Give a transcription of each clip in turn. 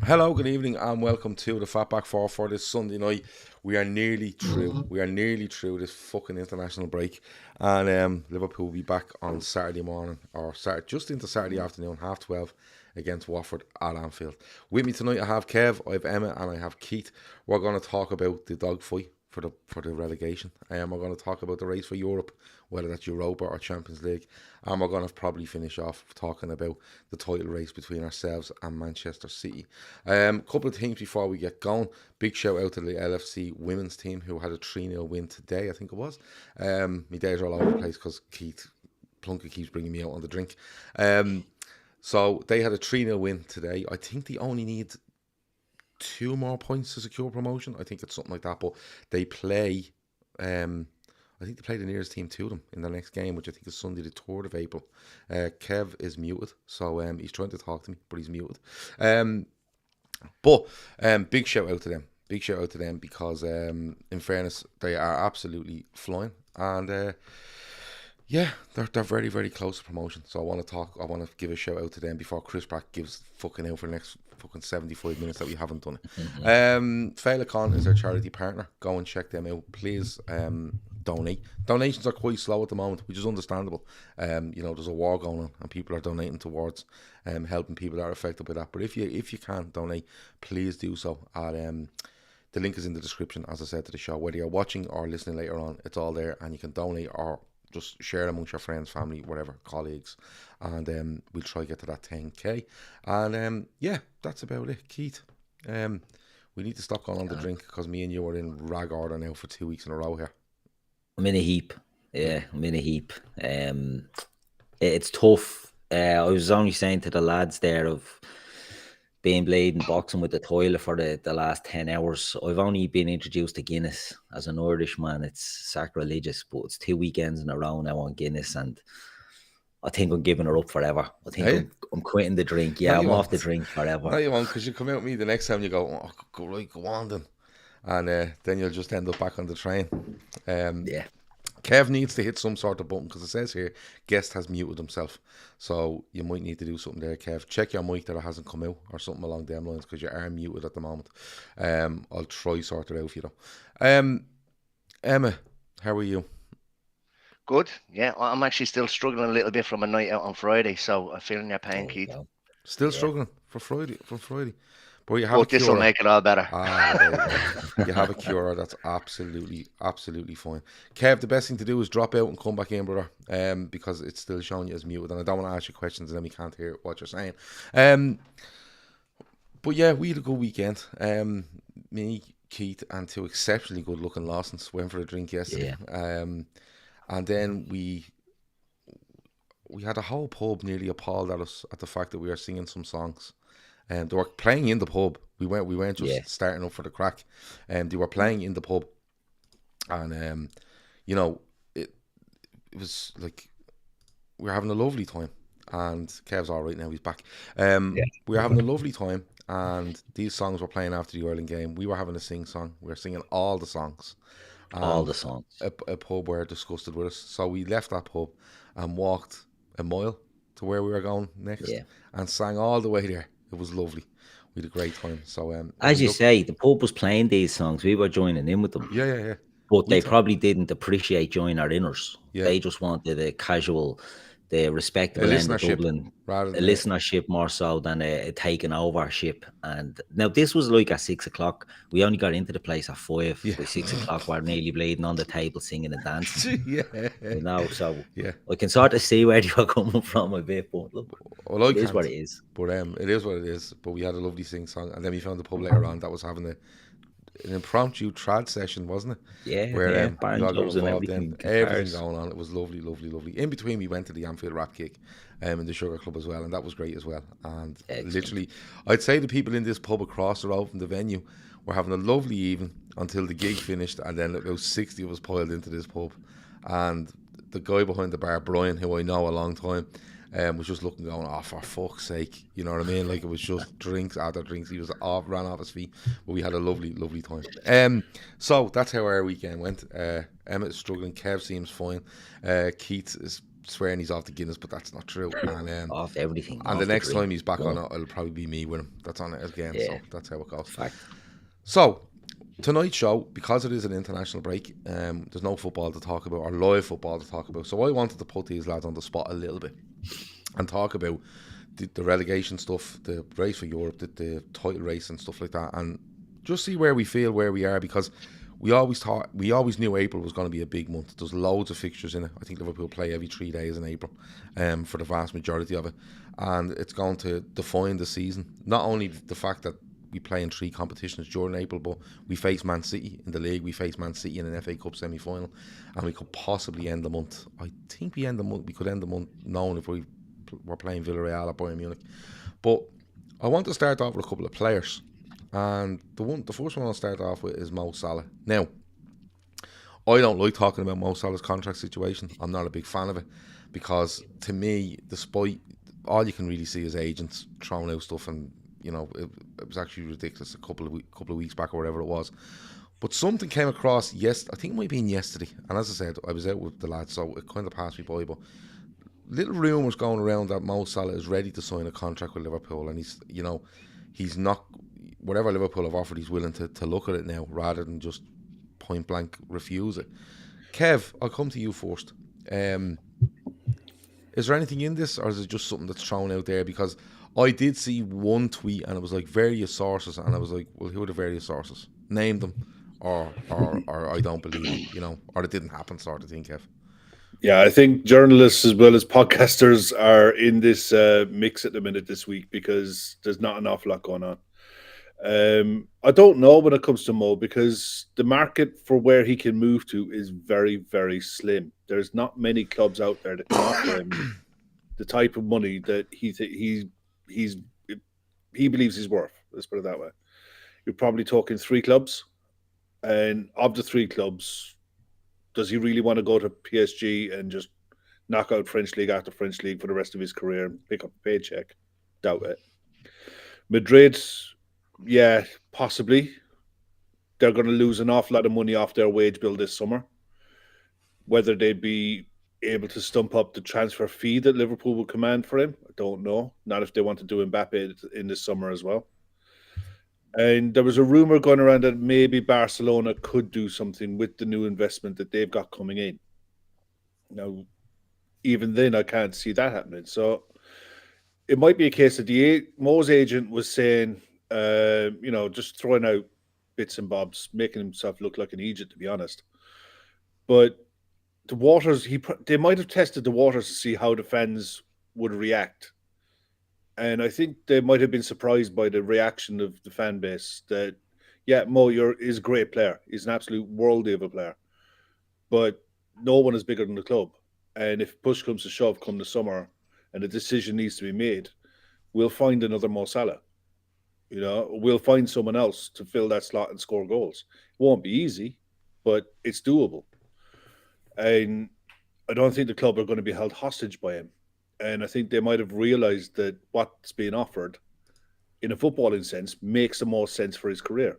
Hello, good evening, and welcome to the Fatback 4 for this Sunday night. We are nearly through. We are nearly through this fucking international break, and Liverpool will be back on Saturday morning, or just into Saturday afternoon, 12:30, against Watford at Anfield. With me tonight, I have Kev, I have Emmett, and I have Keith. We're going to talk about the dogfight for the relegation. We're going to talk about the race for Europe, whether that's Europa or Champions League, and we're going to probably finish off talking about the title race between ourselves and Manchester City. Couple of things before we get going. Big shout out to the LFC women's team who had a 3-0 win today, I think it was. My days are all over the place because Keith Plunkett keeps bringing me out on the drink. So they had a 3-0 win today. I think they only need 2 more points to secure promotion. I think it's something like that. But they play, I think they play the nearest team to them in the next game, which I think is Sunday the 3rd of April. Kev is muted, so he's trying to talk to me, but he's muted. But big shout out to them. Big shout out to them because, in fairness, they are absolutely flying. And yeah, they're very, very close to promotion. So I want to give a shout out to them before Chris Pratt gives fucking out for the next fucking 75 minutes that we haven't done it. Féileacáin is their charity partner. Go and check them out, please. Donate. Donations are quite slow at the moment, which is understandable. There's a war going on and people are donating towards helping people that are affected by that. But if you can donate, please do so. The link is in the description, as I said, to the show. Whether you're watching or listening later on, it's all there, and you can donate or just share amongst your friends, family, whatever, colleagues, and we'll try to get to that 10k. And yeah, that's about it. Keith, we need to stop going on the drink because me and you are in rag order now for 2 weeks in a row here. I'm in a heap. Yeah, I'm in a heap. It's tough. I was only saying to the lads there of being blade and boxing with the toilet for the last 10 hours. I've only been introduced to Guinness as an Irishman. It's sacrilegious, but it's 2 weekends in a row now on Guinness, and I think I'm giving her up forever. I think I'm quitting the drink. Yeah, I'm off the drink forever. No, you won't, because you come out with me the next time you go, go on then. And then you'll just end up back on the train. Yeah. Kev needs to hit some sort of button because it says here, guest has muted himself. So you might need to do something there, Kev. Check your mic that it hasn't come out or something along them lines because you are muted at the moment. I'll try sort it out for you though. Emma, how are you? Good. Yeah, I'm actually still struggling a little bit from a night out on Friday, so I'm feeling your pain, Keith. Well, Still struggling from Friday. But you have But this will make it all better. You have a cure. That's absolutely fine. Kev, the best thing to do is drop out and come back in, brother, because it's still showing you as muted, and I don't want to ask you questions and then we can't hear what you're saying. But yeah, we had a good weekend. Me, Keith, and 2 exceptionally good-looking Lawsons went for a drink yesterday. Yeah. And then we had a whole pub nearly appalled at us at the fact that we were singing some songs. They were playing in the pub. We weren't just starting up for the crack. They were playing in the pub, and it was like we were having a lovely time. And Kev's all right now; he's back. We were having a lovely time, and these songs were playing after the Ireland game. We were having a sing song. We were singing all the songs. All the songs. A pub were disgusted with us, so we left that pub and walked a mile to where we were going next, and sang all the way there. It was lovely. We had a great time. So, as you say, the pub was playing these songs. We were joining in with them. Yeah. But they probably didn't appreciate joining our inners. Yeah. They just wanted a casual, the respectable end of Dublin, a listenership more so than a taking over ship. And now this was like at 6 o'clock. We only got into the place at 5. By 6 o'clock, we're nearly bleeding on the table, singing and dancing. So I can sort of see where you are coming from a bit, but look, it is what it is. But it is what it is. But we had a lovely sing song, and then we found the pub later on that was having an impromptu trad session, wasn't it? Yeah, where we all got involved in everything going on. It was lovely. In between, we went to the Anfield Rap Kick in the Sugar Club as well, and that was great as well. And literally, I'd say the people in this pub across the road from the venue were having a lovely evening until the gig finished, and then about 60 of us piled into this pub, and the guy behind the bar, Brian, who I know a long time, was just looking, going, oh, for fuck's sake, you know what I mean? Like, it was just drinks after drinks. He was ran off his feet, but we had a lovely time. So that's how our weekend went. Emmett is struggling. Kev seems fine. Keith is swearing he's off the Guinness, but that's not true. And Off everything. and off the next drink. time he's back No. on it, it'll probably be me with him. That's on it again. Yeah. So that's how it goes. Fact. So tonight's show, because it is an international break, there's no football to talk about or live football to talk about. So I wanted to put these lads on the spot a little bit and talk about the relegation stuff, the race for Europe, the title race and stuff like that, and just see where we feel, where we are, because we always knew April was going to be a big month. There's loads of fixtures in it. I think Liverpool play every 3 days in April, for the vast majority of it, and it's going to define the season. Not only the fact that we play in 3 competitions during April, but we face Man City in the league, we face Man City in an FA Cup semi-final, and we could possibly end the month. I think we could end the month knowing if we're playing Villarreal or Bayern Munich. But I want to start off with a couple of players, and the first one I'll start off with is Mo Salah. Now, I don't like talking about Mo Salah's contract situation. I'm not a big fan of it, because to me, despite all you can really see is agents throwing out stuff, and you know, it was actually ridiculous a couple of weeks back or whatever it was. But something came across I think it might have been yesterday, and as I said, I was out with the lads, so it kind of passed me by, but little rumours going around that Mo Salah is ready to sign a contract with Liverpool, and he's not, whatever Liverpool have offered, he's willing to look at it now rather than just point blank refuse it. Kev, I'll come to you first. Is there anything in this, or is it just something that's thrown out there? Because I did see one tweet and it was like various sources, and I was like, well, who are the various sources? Name them, or I don't believe it, or it didn't happen sort of thing, Kev. Yeah, I think journalists as well as podcasters are in this mix at the minute this week, because there's not an awful lot going on. I don't know when it comes to Mo, because the market for where he can move to is very, very slim. There's not many clubs out there that can offer him the type of money that he believes he's worth. Let's put it that way. You're probably talking 3 clubs, and of the 3 clubs, does he really want to go to PSG and just knock out French league after French league for the rest of his career and pick up a paycheck? Doubt it. Madrid, yeah, possibly. They're going to lose an awful lot of money off their wage bill this summer. Whether they'd be able to stump up the transfer fee that Liverpool will command for him, I don't know. Not if they want to do Mbappe in this summer as well. And there was a rumor going around that maybe Barcelona could do something with the new investment that they've got coming in. Now, even then, I can't see that happening. So it might be a case that Mo's agent was saying, just throwing out bits and bobs, making himself look like an Egypt, to be honest. But the waters, they might have tested the waters to see how the fans would react. And I think they might have been surprised by the reaction of the fan base that, yeah, Mo is a great player. He's an absolute worldie of a player. But no one is bigger than the club. And if push comes to shove come the summer and a decision needs to be made, we'll find another Mo Salah. We'll find someone else to fill that slot and score goals. It won't be easy, but it's doable. And I don't think the club are going to be held hostage by him. And I think they might have realised that what's being offered, in a footballing sense, makes the most sense for his career.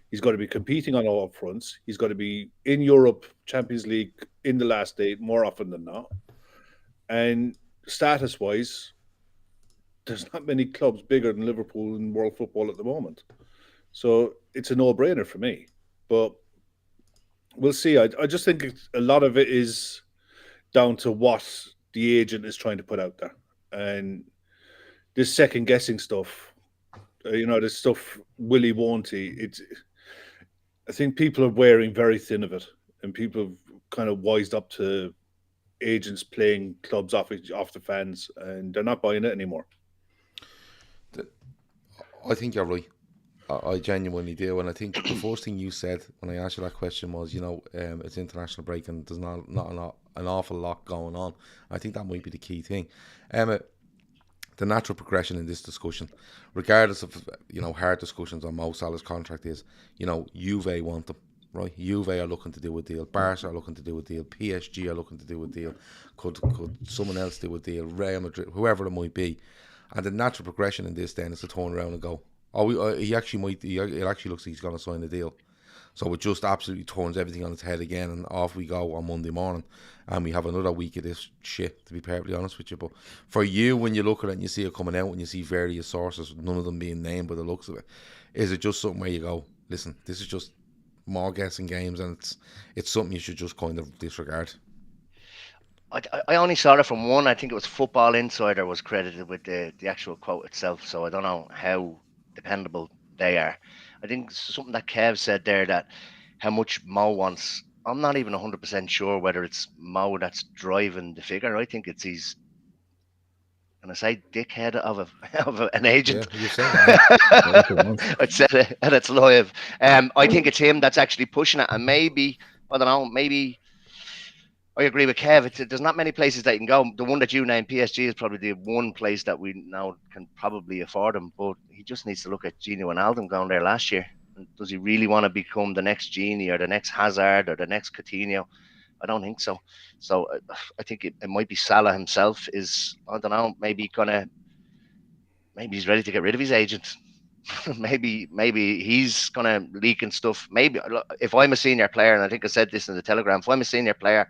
He's got to be competing on all fronts. He's got to be in Europe, Champions League, in the last 8 more often than not. And status-wise, there's not many clubs bigger than Liverpool in world football at the moment. So it's a no-brainer for me. But we'll see. I just think a lot of it is down to what the agent is trying to put out there. And this second-guessing stuff, this stuff, will he, won't he? I think people are wearing very thin of it, and people have kind of wised up to agents playing clubs off the fans, and they're not buying it anymore. I think you're right. I genuinely do, and I think the first thing you said when I asked you that question was, it's international break and there's not an awful lot going on. I think that might be the key thing. Emmett, the natural progression in this discussion, regardless of hard discussions on Mo Salah's contract, is Juve want them, right? Juve are looking to do a deal. Barca are looking to do a deal. PSG are looking to do a deal. Could someone else do a deal? Real Madrid, whoever it might be. And the natural progression in this then is to turn around and go, it actually looks like he's going to sign a deal. So it just absolutely turns everything on its head again, and off we go on Monday morning, and we have another week of this shit, to be perfectly honest with you. But for you, when you look at it and you see it coming out and you see various sources, none of them being named by the looks of it, is it just something where you go, listen, this is just more guessing games, and it's something you should just kind of disregard? I only saw it from one. I think it was Football Insider was credited with the actual quote itself. So I don't know how dependable they are. I think something that Kev said there, that how much Mo wants. I'm not even 100% sure whether it's Mo that's driving the figure. I think it's his, can I say, dickhead of an agent. Yeah, you're saying that. I said it, and it's live. I think it's him that's actually pushing it, and maybe, I don't know, maybe I agree with Kev. There's not many places that you can go. The one that you named, PSG, is probably the one place that we now can probably afford him. But he just needs to look at Gini Wijnaldum going there last year. And does he really want to become the next Gini or the next Hazard or the next Coutinho? I don't think so. So I think it might be Salah himself is, I don't know, maybe he's ready to get rid of his agent. maybe he's gonna leaking stuff. Maybe if I'm a senior player, and I think I said this in the Telegram, if I'm a senior player,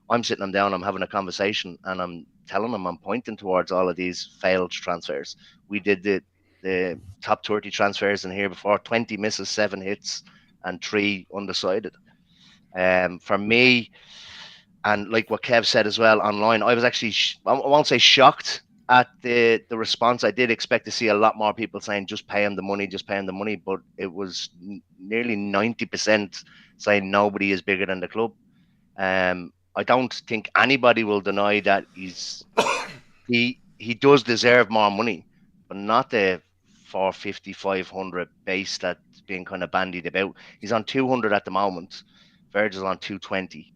I'm sitting them down, I'm having a conversation, and I'm telling them, I'm pointing towards all of these failed transfers. We did the top 30 transfers in here before, 20 misses, 7 hits, and 3 undecided. For me, and like what Kev said as well online, I was actually, I won't say shocked at the response. I did expect to see a lot more people saying, just pay him the money, but it was nearly 90% saying nobody is bigger than the club. I don't think anybody will deny that he does deserve more money, but not the 450, 500 base that's being kind of bandied about. He's on 200 at the moment. Virgil's on 220.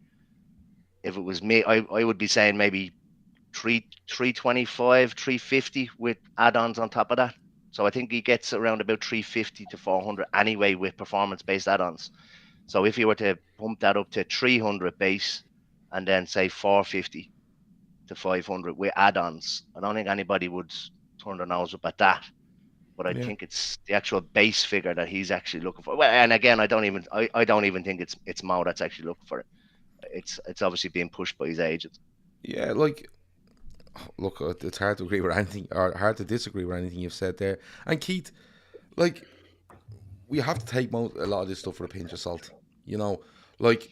If it was me, I would be saying maybe 325, 350 with add-ons on top of that. So I think he gets around about 350 to 400 anyway with performance-based add-ons. So if you were to pump that up to 300 base and then say 450 to 500 with add-ons, I don't think anybody would turn their nose up at that. But I think it's the actual base figure that he's actually looking for. Well, and again, I don't even think it's Mo that's actually looking for it. It's obviously being pushed by his agent. Yeah, like, look, it's hard to agree with anything, or hard to disagree with anything you've said there. And Keith, like, we have to take a lot of this stuff with a pinch of salt. You know, like,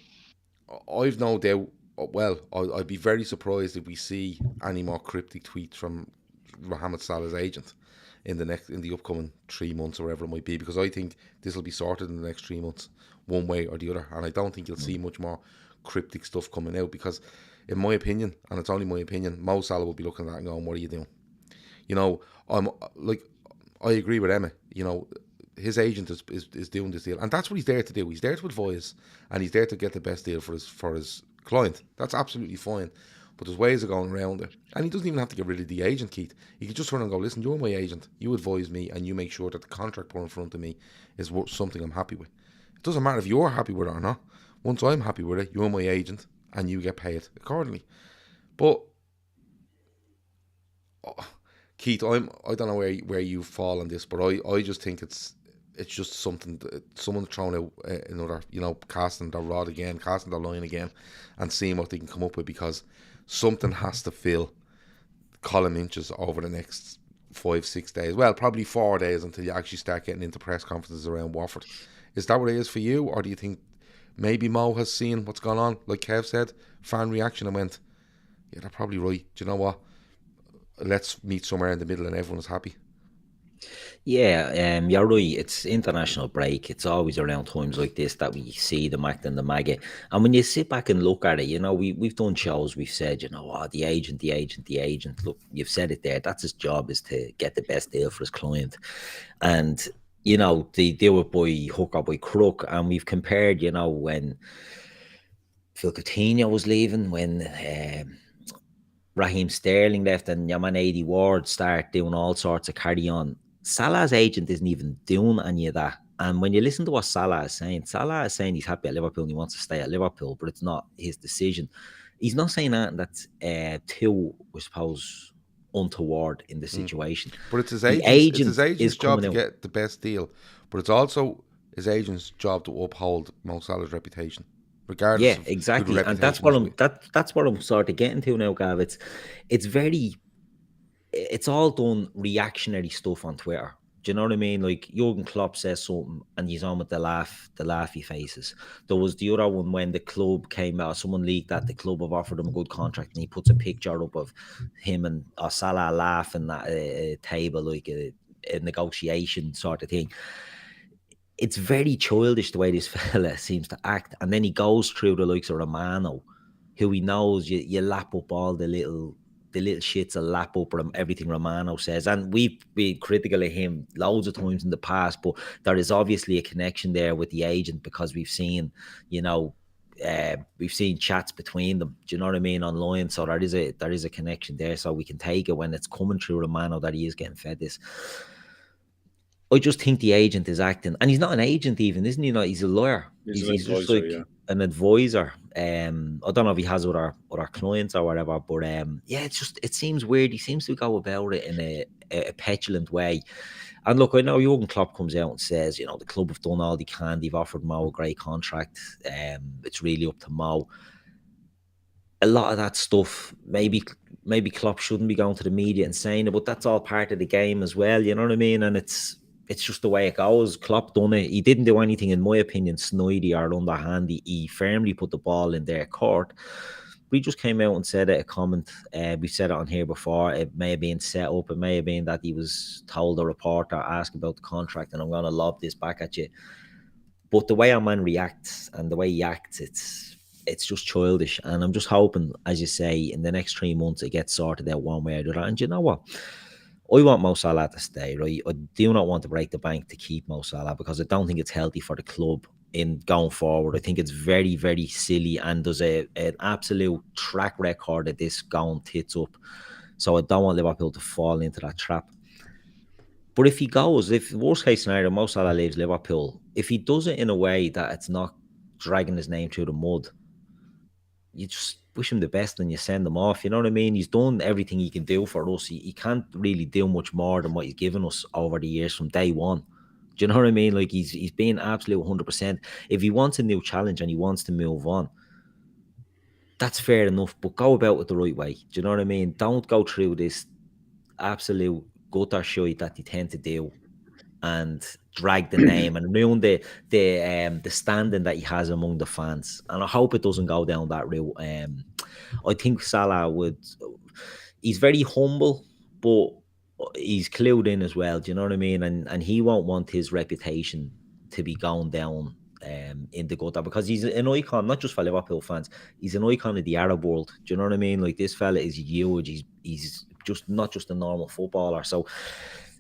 I've no doubt. Well, I'd be very surprised if we see any more cryptic tweets from Mohamed Salah's agent in the upcoming 3 months or whatever it might be, because I think this will be sorted in the next 3 months, one way or the other, and I don't think you'll see much more cryptic stuff coming out, because in my opinion, and it's only my opinion, Mo Salah will be looking at that and going, what are you doing? You know, I agree with Emmett. You know, his agent is doing this deal, and that's what he's there to do. He's there to advise, and he's there to get the best deal for his client. That's absolutely fine. But there's ways of going around it. And he doesn't even have to get rid of the agent, Keith. He could just turn and go, listen, you're my agent. You advise me, and you make sure that the contract put in front of me is something I'm happy with. It doesn't matter if you're happy with it or not. Once I'm happy with it, you're my agent, and you get paid accordingly. But Keith, I don't know where you fall on this, but I just think it's just something that someone throwing out another, you know, casting their rod again, casting their line again, and seeing what they can come up with, because something has to fill column inches over the next 5-6 days. Well, probably 4 days until you actually start getting into press conferences around Watford. Is that what it is for you, or do you think maybe Mo has seen what's gone on, like Kev said, fan reaction, and went, yeah, they're probably right. Do you know what? Let's meet somewhere in the middle and everyone is happy. Yeah, you're right. It's international break. It's always around times like this that we see the Mac and the maggot. And when you sit back and look at it, you know, we've done shows, we've said, you know, the agent. Look, you've said it there. That's his job, is to get the best deal for his client. And, you know, they do it by hook or by crook. And we've compared, you know, when Phil Coutinho was leaving, when Raheem Sterling left, and your man 80 Ward start doing all sorts of carry on. Salah's agent isn't even doing any of that. And when you listen to what Salah is saying he's happy at Liverpool and he wants to stay at Liverpool, but it's not his decision. He's not saying that that's too, I suppose, untoward in the situation. But it's his agent's job to get the best deal. But it's also his agent's job to uphold Mo Salah's reputation, regardless. Yeah, of who the exactly, and reputation that's what is I'm with. that's what I'm sort of getting to now, Gav. It's all done reactionary stuff on Twitter. Do you know what I mean? Like Jurgen Klopp says something and he's on with the laughy faces. There was the other one when the club came out, someone leaked that the club have offered him a good contract and he puts a picture up of him and Salah laughing at a table, like a negotiation sort of thing. It's very childish the way this fella seems to act. And then he goes through the likes of Romano, who he knows you lap up all the little shits will lap up from everything Romano says. And we've been critical of him loads of times in the past, but there is obviously a connection there with the agent because we've seen, we've seen chats between them. Do you know what I mean? Online. So there is a connection there. So we can take it when it's coming through Romano that he is getting fed this. I just think the agent is acting, and he's not an agent even, isn't he? He's a lawyer. He's advisor, just like an advisor. I don't know if he has other clients or whatever, but it seems weird. He seems to go about it in a petulant way. And look, I know Jurgen Klopp comes out and says, the club have done all they can. They've offered Mo a great contract. It's really up to Mo. A lot of that stuff, maybe Klopp shouldn't be going to the media and saying it, but that's all part of the game as well. You know what I mean? And it's just the way it goes. Klopp done it. He didn't do anything, in my opinion, snidey or underhand. He firmly put the ball in their court. But he just came out and said it, a comment. We've said it on here before. It may have been set up. It may have been that he was told a reporter, ask about the contract, and I'm going to lob this back at you. But the way our man reacts and the way he acts, it's just childish. And I'm just hoping, as you say, in the next 3 months, it gets sorted out one way or the other. And you know what? I want Mo Salah to stay, right? I do not want to break the bank to keep Mo Salah because I don't think it's healthy for the club in going forward. I think it's very, very silly, and there's an absolute track record of this going tits up. So I don't want Liverpool to fall into that trap. But if he goes, if worst case scenario, Mo Salah leaves Liverpool, if he does it in a way that it's not dragging his name through the mud, you just wish him the best and you send him off. You know what I mean? He's done everything he can do for us. He can't really do much more than what he's given us over the years from day one. Do you know what I mean? Like he's been absolute 100%. If he wants a new challenge and he wants to move on, that's fair enough, but go about it the right way. Do you know what I mean? Don't go through this absolute gutter shite that they tend to do and drag the name and ruin the standing that he has among the fans. And I hope it doesn't go down that route. I think Salah he's very humble, but he's clued in as well. Do you know what I mean? And he won't want his reputation to be going down in the gutter because he's an icon, not just for Liverpool fans. He's an icon of the Arab world. Do you know what I mean? Like this fella is huge. He's just not just a normal footballer. So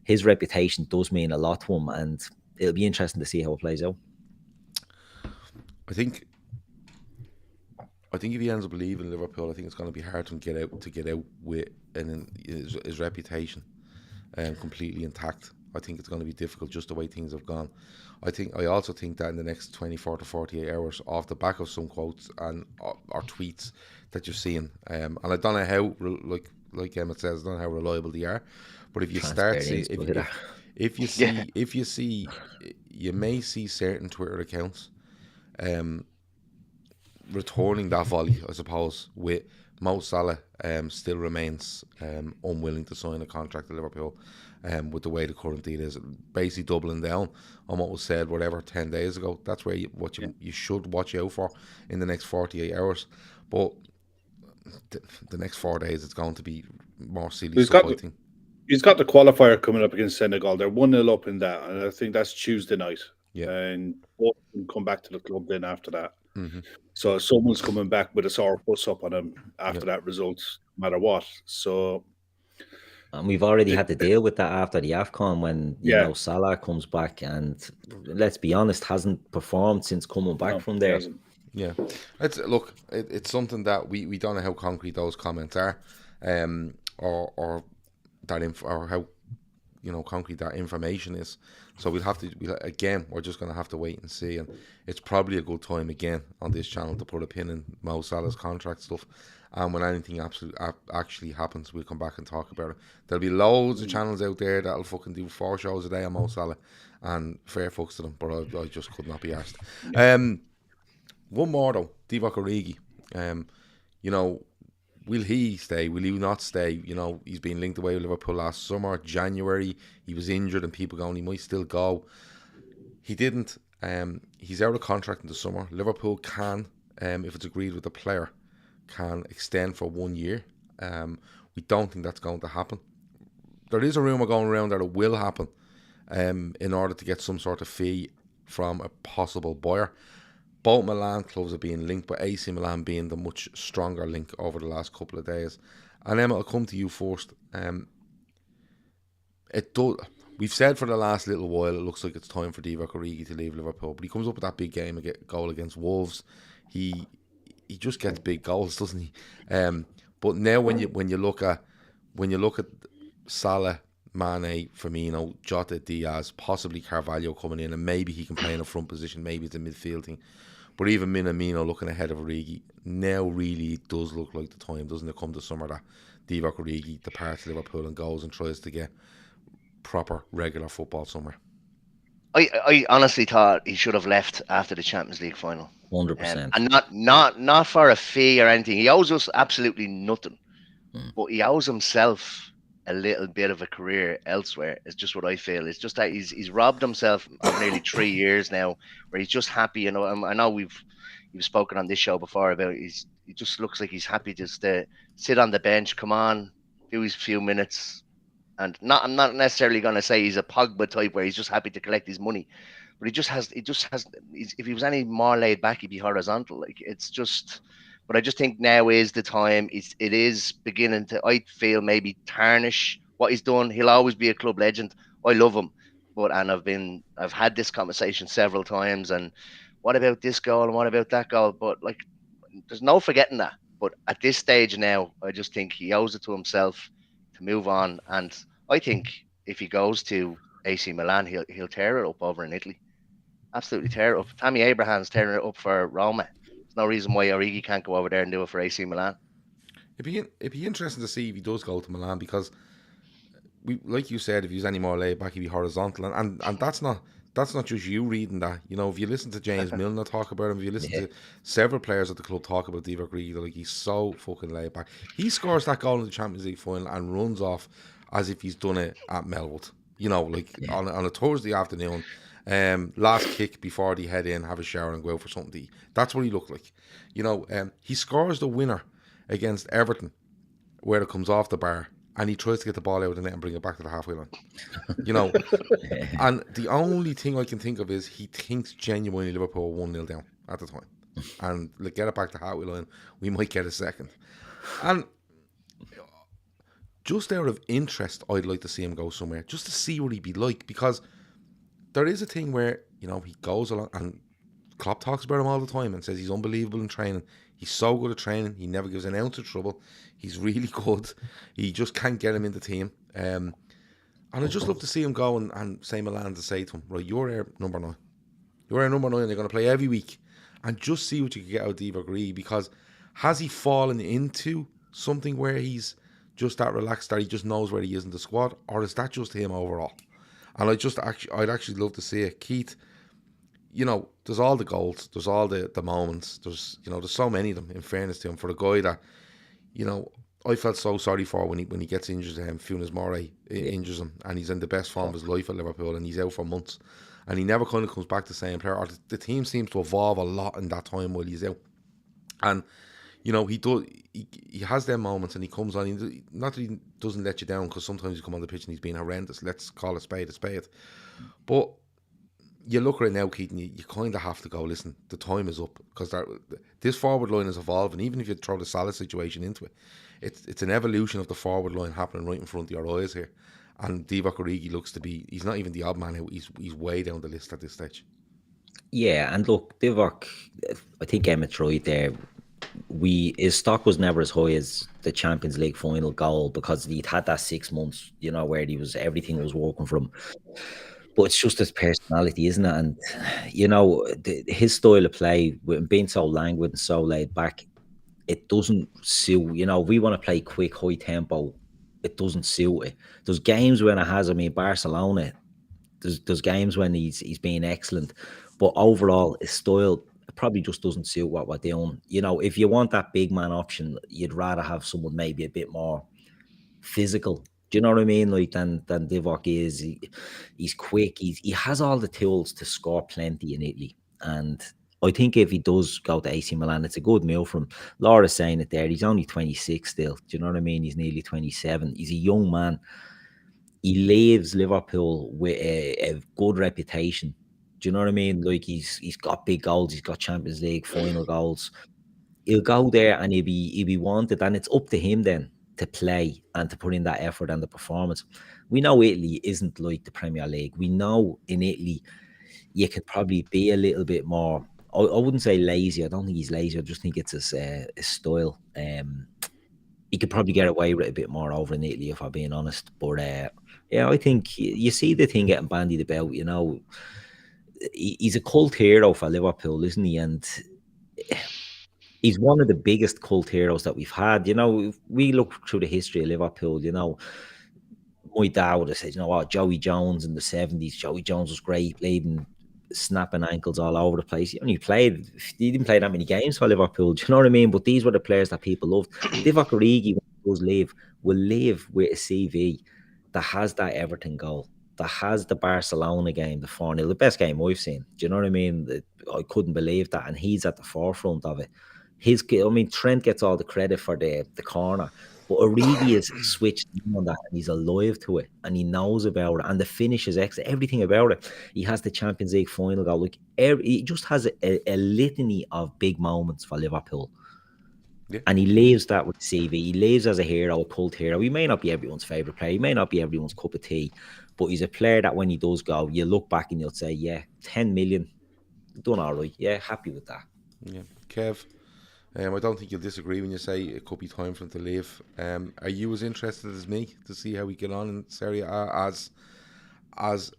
his reputation does mean a lot to him, and it'll be interesting to see how it plays out. I think if he ends up leaving Liverpool, I think it's going to be hard to get out with his reputation completely intact. I think it's going to be difficult just the way things have gone. I also think that in the next 24 to 48 hours, off the back of some quotes and or tweets that you're seeing, and I don't know how, like Emmett says, I don't know how reliable they are. But if you start seeing, if you see, you may see certain Twitter accounts returning that volley, I suppose, with Mo Salah still remains unwilling to sign a contract at Liverpool with the way the current deal is, basically doubling down on what was said, 10 days ago. That's where you should watch out for in the next 48 hours. But the next 4 days, it's going to be more silly stuff, I think. He's got the qualifier coming up against Senegal. They're 1-0 up in that, and I think that's Tuesday night. Yeah. And both can come back to the club then after that. Mm-hmm. So someone's coming back with a sore puss up on him after that result, no matter what. So, and we've already had to deal with that after the AFCON when you know Salah comes back and, let's be honest, hasn't performed since coming back from there. Yeah, it's something that we don't know how concrete those comments are, or how concrete that information is. So we're just going to have to wait and see. And it's probably a good time again on this channel to put a pin in Mo Salah's contract stuff. And when anything actually happens, we'll come back and talk about it. There'll be loads of channels out there that'll fucking do 4 shows a day on Mo Salah, and fair fucks to them, but I just could not be asked. One more though, Divock Origi. You know, will he stay? Will he not stay? You know, he's been linked away with Liverpool last summer, January. He was injured, and people going, he might still go. He didn't. He's out of contract in the summer. Liverpool can, if it's agreed with the player, can extend for 1 year. We don't think that's going to happen. There is a rumour going around that it will happen in order to get some sort of fee from a possible buyer. Both Milan clubs are being linked, but AC Milan being the much stronger link over the last couple of days. And Emmett, I'll come to you first. We've said for the last little while it looks like it's time for Divock Origi to leave Liverpool, but he comes up with that big goal against Wolves. He just gets big goals, doesn't he? But now when you look at Salah, Mane, Firmino, Jota, Diaz, possibly Carvalho coming in, and maybe he can play in a front position, maybe it's a midfield thing. But even Minamino looking ahead of Origi, now really it does look like the time, doesn't it, come to summer that Divock Origi departs Liverpool and goes and tries to get proper regular football somewhere. I honestly thought he should have left after the Champions League final. 100%. And not for a fee or anything. He owes us absolutely nothing. But he owes himself a little bit of a career elsewhere. It's just what I feel. It's just that he's robbed himself of nearly 3 years now, where he's just happy. You know, I know you've spoken on this show before about he just looks like he's happy just to sit on the bench, come on, do his few minutes. And I'm not necessarily going to say he's a Pogba type where he's just happy to collect his money, but he just has. If he was any more laid back, he'd be horizontal. Like, it's just. But I just think now is the time. It is beginning to, I feel, maybe tarnish what he's done. He'll always be a club legend. I love him, I've had this conversation several times. And what about this goal and what about that goal? But like, there's no forgetting that. But at this stage now, I just think he owes it to himself to move on. And I think if he goes to AC Milan, he'll tear it up over in Italy. Absolutely tear it up. Tammy Abraham's tearing it up for Roma. There's no reason why Origi can't go over there and do it for AC Milan. It'd be interesting to see if he does go to Milan, because we, like you said, if he's any more laid back, he'd be horizontal, and that's not just you reading that. You know, if you listen to James Milner talk about him, if you listen to several players at the club talk about Divock Origi, like, he's so fucking laid back. He scores that goal in the Champions League final and runs off as if he's done it at Melwood. You know, like on a Thursday afternoon. Last kick before they head in, have a shower and go out for something to eat. That's what he looked like. You know, he scores the winner against Everton where it comes off the bar, and he tries to get the ball out of the net and bring it back to the halfway line. You know, and the only thing I can think of is he thinks genuinely Liverpool 1-0 down at the time, and like, get it back to the halfway line, we might get a second. And just out of interest, I'd like to see him go somewhere, just to see what he'd be like, because there is a thing where, you know, he goes along, and Klopp talks about him all the time and says he's unbelievable in training. He's so good at training. He never gives an ounce of trouble. He's really good. He just can't get him in the team. And I'd just love to see him go and say Milan to say to him, right, you're our number 9. You're our number 9. They're going to play every week. And just see what you can get out of Divock Origi, because has he fallen into something where he's just that relaxed that he just knows where he is in the squad, or is that just him overall? And I'd actually love to see it. Keith, you know, there's all the goals, there's all the moments, there's so many of them, in fairness to him, for a guy that, you know, I felt so sorry for when he gets injured. Funes Mori injures him, and he's in the best form of his life at Liverpool, and he's out for months, and he never kind of comes back the same player. Or the team seems to evolve a lot in that time while he's out. And you know, he has them moments, and he comes on. Not that he doesn't let you down, because sometimes you come on the pitch and he's being horrendous. Let's call a spade a spade. But you look at it now, Keaton, you kind of have to go, listen, the time is up, because this forward line is evolving. Even if you throw the Salah situation into it, it's an evolution of the forward line happening right in front of your eyes here. And Divock Origi looks to be, he's not even the odd man out, he's way down the list at this stage. Yeah, and look, Divock, I think Emmett's right there. His stock was never as high as the Champions League final goal, because he'd had that 6 months, you know, where everything was working for him. But it's just his personality, isn't it? And you know, his style of play, with being so languid and so laid back, it doesn't suit. You know, we want to play quick, high tempo. It doesn't suit it. There's games when it has. I mean, Barcelona, there's games when he's been excellent, but overall his style probably just doesn't suit what we're doing. You know, if you want that big man option, you'd rather have someone maybe a bit more physical. Do you know what I mean? Like than Divock is. He's quick. He has all the tools to score plenty in Italy. And I think if he does go to AC Milan, it's a good move from. Laura's saying it there. He's only 26 still. Do you know what I mean? He's nearly 27. He's a young man. He leaves Liverpool with a good reputation. Do you know what I mean? Like he's got big goals. He's got Champions League final goals. He'll go there and he'll be wanted, and it's up to him then to play and to put in that effort and the performance. We know Italy isn't like the Premier League. We know in Italy you could probably be a little bit more. I wouldn't say lazy. I don't think he's lazy. I just think it's his style. He could probably get away with it a bit more over in Italy, if I'm being honest. But yeah, I think you see the thing getting bandied about. You know, he's a cult hero for Liverpool, isn't he? And he's one of the biggest cult heroes that we've had. You know, if we look through the history of Liverpool, you know, my dad would have said, you know what, Joey Jones in the 70s, Joey Jones was great, played in snapping ankles all over the place. He didn't play that many games for Liverpool, do you know what I mean? But these were the players that people loved. Divock Origi, when he does leave, will live with a CV that has that Everton goal, that has the Barcelona game, the 4-0, the best game I've seen. Do you know what I mean? I couldn't believe that, and he's at the forefront of it. Trent gets all the credit for the corner, but Origi is switched on that, and he's alive to it, and he knows about it, and the finish is excellent, everything about it. He has the Champions League final goal. Like he just has a litany of big moments for Liverpool. Yeah. And he leaves that with CV. He leaves as a hero, a cult hero. He may not be everyone's favourite player. He may not be everyone's cup of tea, but he's a player that when he does go, you look back and you'll say, yeah, 10 million, done all right. Yeah, happy with that. Yeah. Kev, I don't think you'll disagree when you say it could be time for him to leave. Are you as interested as me to see how we get on in Serie A as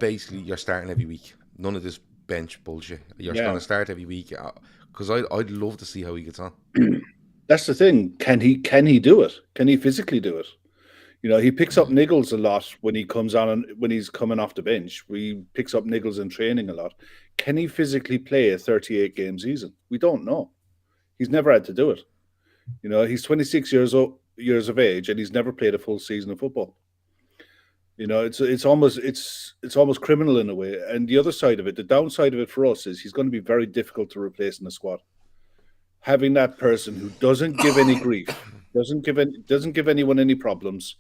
basically you're starting every week? None of this bench bullshit. You're going to start every week. Because I'd love to see how he gets on. That's the thing. Can he do it? Can he physically do it? You know, he picks up niggles a lot when he comes on and when he's coming off the bench. He picks up niggles in training a lot. Can he physically play a 38-game season? We don't know. He's never had to do it. You know, he's 26 years of age and he's never played a full season of football. You know, it's almost criminal in a way. And the other side of it, the downside of it for us is he's going to be very difficult to replace in the squad. Having that person who doesn't give any grief, doesn't give anyone any problems,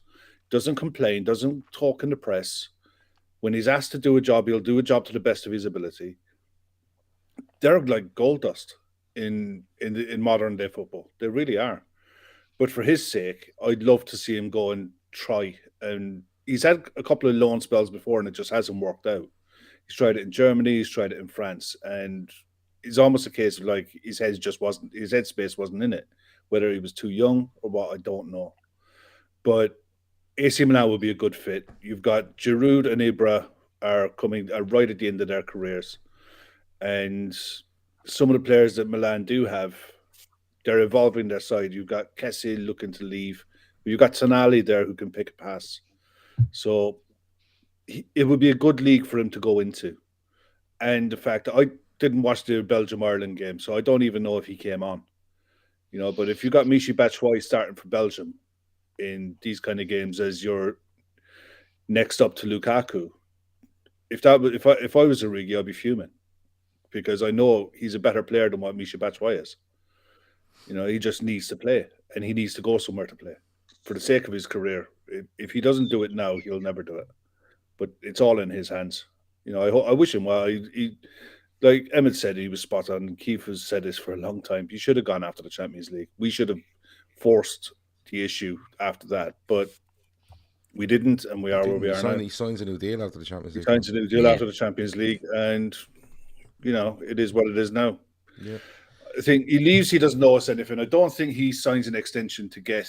doesn't complain, doesn't talk in the press. When he's asked to do a job, he'll do a job to the best of his ability. They're like gold dust in modern day football. They really are. But for his sake, I'd love to see him go and try. And he's had a couple of loan spells before and it just hasn't worked out. He's tried it in Germany, he's tried it in France, and it's almost a case of like his headspace wasn't in it. Whether he was too young or what, I don't know. But AC Milan would be a good fit. You've got Giroud and Ibra are right at the end of their careers. And some of the players that Milan do have, they're evolving their side. You've got Kessie looking to leave. You've got Tonali there who can pick a pass. So it would be a good league for him to go into. And the fact that I didn't watch the Belgium-Ireland game, so I don't even know if he came on. You know, but if you got Michy Batshuayi starting for Belgium in these kind of games as your next up to Lukaku, if I was Origi, I'd be fuming. Because I know he's a better player than what Michy Batshuayi is. You know, he just needs to play, and he needs to go somewhere to play for the sake of his career. If he doesn't do it now, he'll never do it. But it's all in his hands. You know, I wish him well. He like Emmett said, he was spot on. And Keith has said this for a long time. He should have gone after the Champions League. We should have forced the issue after that, but we didn't, and we are where we are now. He signs a new deal after the Champions League. He signs a new deal after the Champions League, and you know, it is what it is now. Yeah. I think he leaves, he doesn't know us anything. I don't think he signs an extension to get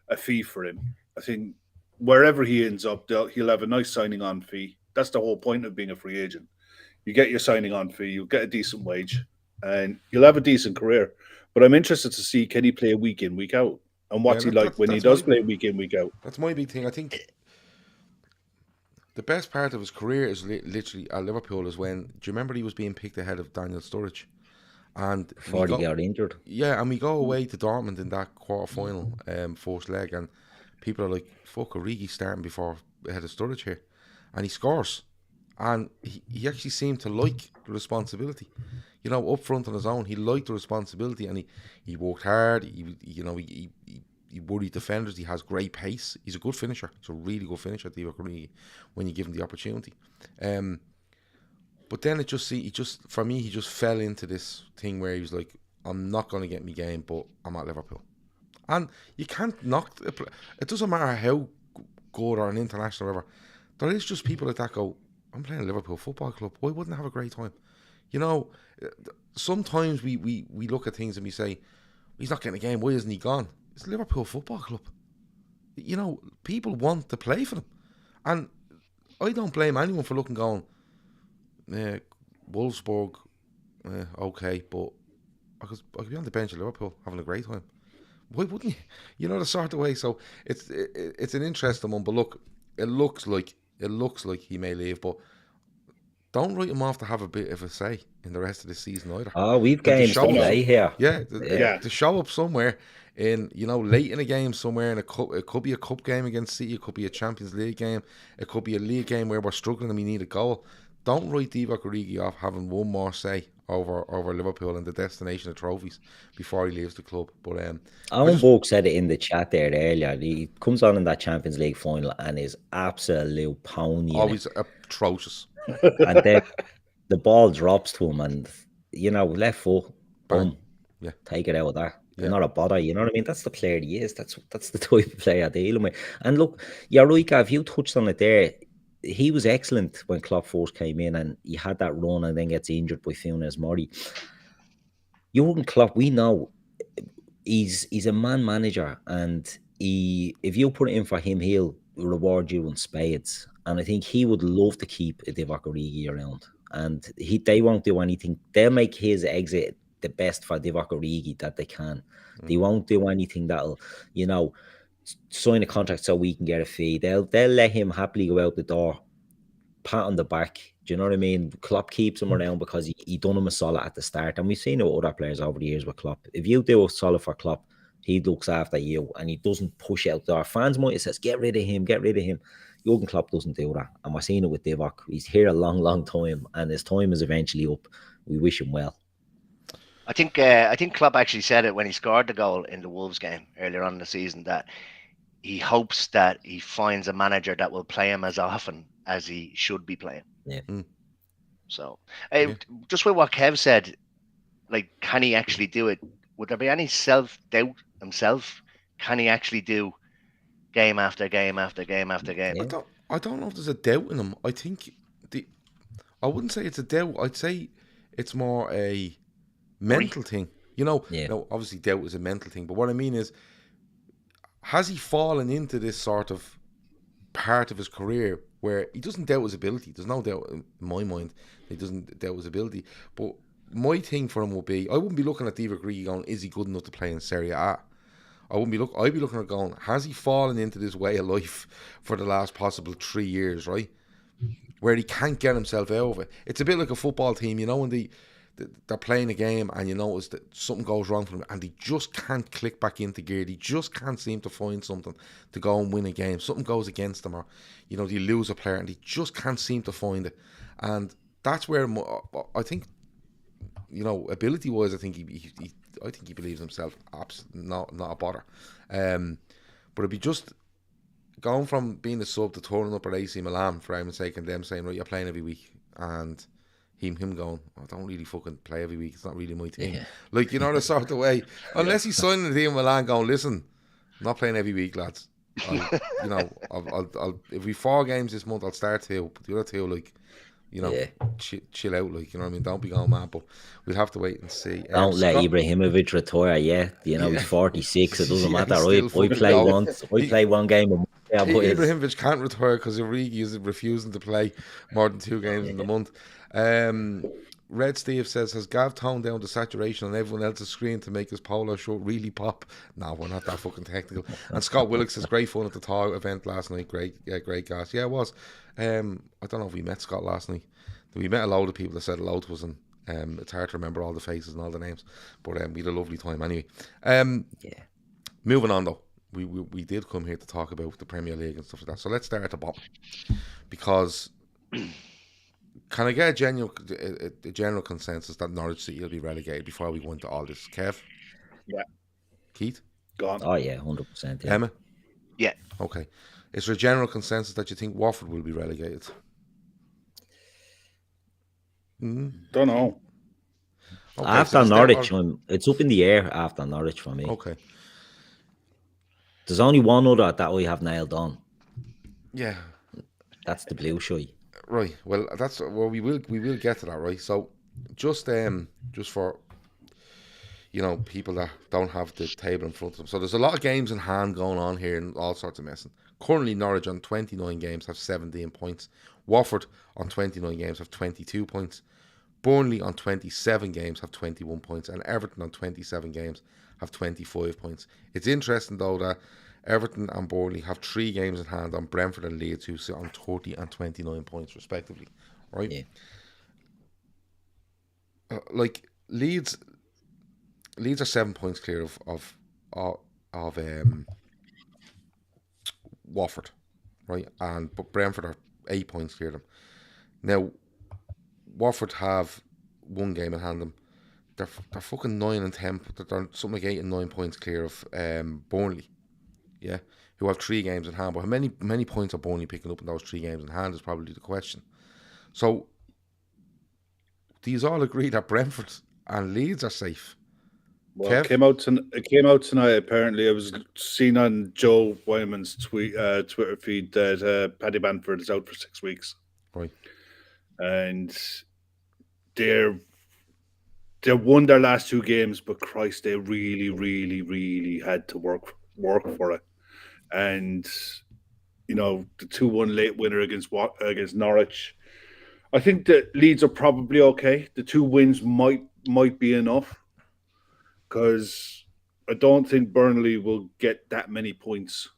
a fee for him. I think wherever he ends up, he'll have a nice signing on fee. That's the whole point of being a free agent. You get your signing on fee, you'll get a decent wage, and you'll have a decent career. But I'm interested to see, can he play week in, week out? And what's he like when he does play week in, week out? That's my big thing. I think the best part of his career is literally at Liverpool is when, do you remember he was being picked ahead of Daniel Sturridge? And Before he got injured. Yeah, and we go away to Dortmund in that quarter-final first leg, and people are like, fuck, Origi starting before ahead of Sturridge here. And he scores. And he actually seemed to like the responsibility. You know, up front on his own, he liked the responsibility, and he worked hard. He worried defenders. He has great pace. He's a good finisher. He's a really good finisher, Divock Origi, when you give him the opportunity. But then he just fell into this thing where he was like, I'm not going to get my game, but I'm at Liverpool. And you can't knock it. Doesn't matter how good or an international or whatever. There is just people like that go, I'm playing a Liverpool Football Club. Why wouldn't I have a great time? You know, sometimes we look at things and we say, he's not getting a game. Why isn't he gone? It's Liverpool Football Club. You know, people want to play for them. And I don't blame anyone for looking going, Wolfsburg, okay, but I could be on the bench at Liverpool having a great time. Why wouldn't you? You know, the sort of way. So it's an interesting one. But look, it looks like he may leave, but don't write him off to have a bit of a say in the rest of the season either. Oh, we've games to play here. Yeah, to show up somewhere in, you know, late in a game somewhere in a cup. It could be a cup game against City. It could be a Champions League game. It could be a league game where we're struggling and we need a goal. Don't write Divock Origi off having one more say over Liverpool and the destination of trophies before he leaves the club. But Alan Boak said it in the chat there earlier. He comes on in that Champions League final and is absolute pony. Always atrocious. And then the ball drops to him, and you know, left foot, boom, take it out of that. Yeah. Not a bother, you know what I mean? That's the player he is. That's the type of player they're dealing with. And look, you're right, Gav, you touched on it there. He was excellent when Klopp first came in, and he had that run and then gets injured by Funes Mori. Jurgen Klopp, we know he's a man manager, and if you put it in for him, he'll reward you in spades. And I think he would love to keep a Divock Origi around. And they won't do anything. They'll make his exit the best for Divock Origi that they can. They won't do anything that'll, you know, sign a contract so we can get a fee. They'll let him happily go out the door, pat on the back. Do you know what I mean? Klopp keeps him around because he done him a solid at the start. And we've seen it with other players over the years with Klopp. If you do a solid for Klopp, he looks after you and he doesn't push out the door. Fans might have says, get rid of him. Jurgen Klopp doesn't do that. And we're seeing it with Divock. He's here a long, long time, and his time is eventually up. We wish him well. I think Klopp actually said it when he scored the goal in the Wolves game earlier on in the season, that he hopes that he finds a manager that will play him as often as he should be playing. Yeah. So, just with what Kev said, like, can he actually do it? Would there be any self-doubt himself? Can he actually do game after game after game after game? Yeah. I don't know if there's a doubt in him. I think I wouldn't say it's a doubt. I'd say it's more a mental thing. You know, obviously doubt is a mental thing, but what I mean is, has he fallen into this sort of part of his career where he doesn't doubt his ability? There's no doubt in my mind he doesn't doubt his ability. But my thing for him would be, I wouldn't be looking at Divock Origi going, is he good enough to play in Serie A? I'd be looking at going, has he fallen into this way of life for the last possible 3 years, right? Where he can't get himself out of it. It's a bit like a football team, you know, when they're playing a game and you notice that something goes wrong for them and they just can't click back into gear. They just can't seem to find something to go and win a game. Something goes against them, or, you know, they lose a player and they just can't seem to find it. And that's where I think, you know, ability-wise, I think he believes himself. Absolutely not a bother. But it'd be just going from being a sub to turning up at AC Milan, for argument's sake, and them saying, right, you're playing every week, and him going, I don't really fucking play every week. It's not really my thing. Yeah. Like, you know, the sort of way. Unless he's signing the team Milan, going, listen, I'm not playing every week, lads. I'll if we 4 games this month, I'll start 2. But the other 2, like, you know, chill out, like, you know what I mean? Don't be going mad, but we'll have to wait and see. Don't let Ibrahimovic retire yet. You know, he's 46. It doesn't matter. I play once. I play one game a month. Yeah, Ibrahimovic can't retire because Origi is refusing to play more than 2 games in the month. Red Steve says, has Gav toned down the saturation on everyone else's screen to make his polo shirt really pop? No, we're not that fucking technical. And Scott Willicks says, great fun at the Thaw event last night. Great gas. Yeah, it was. I don't know if we met Scott last night. We met a load of people that said hello to us, and it's hard to remember all the faces and all the names. But we had a lovely time anyway. Moving on though. We did come here to talk about the Premier League and stuff like that. So let's start at the bottom. Because can I get a general consensus that Norwich City will be relegated before we go into all this? Kev? Yeah. Keith? Gone. Oh, yeah, 100%. Yeah. Emma? Yeah. Okay. Is there a general consensus that you think Watford will be relegated? Don't know. Okay, After Norwich, it's up in the air after Norwich for me. Okay. There's only one other that I have nailed on. Yeah. That's the Blue Shy. Right. Well, we will get to that, right? So just for people that don't have the table in front of them. So there's a lot of games in hand going on here and all sorts of messing. Currently Norwich on 29 games have 17 points. Watford on 29 games have 22 points. Burnley on 27 games have 21 points, and Everton on 27 games have 25 points. It's interesting though that Everton and Burnley have 3 games in hand on Brentford and Leeds, who sit on 30 and 29 points respectively. Right? Yeah. Like Leeds are 7 points clear of Watford, right? But Brentford are 8 points clear of them. Now, Watford have 1 game in hand them. They're fucking 9 and 10. They're something like 8 and 9 points clear of Burnley. Yeah, who have 3 games in hand. But how many points are Burnley picking up in those 3 games in hand is probably the question. So, do you all agree that Brentford and Leeds are safe? Well, it came out tonight. Apparently, I was seen on Joe Wyman's Twitter feed that Paddy Bamford is out for 6 weeks. Right, and they're won their last 2 games, but Christ, they really, really, really had to work for it. And the 2-1 late winner against Norwich. I think that Leeds are probably okay. The 2 wins might be enough, because I don't think Burnley will get that many points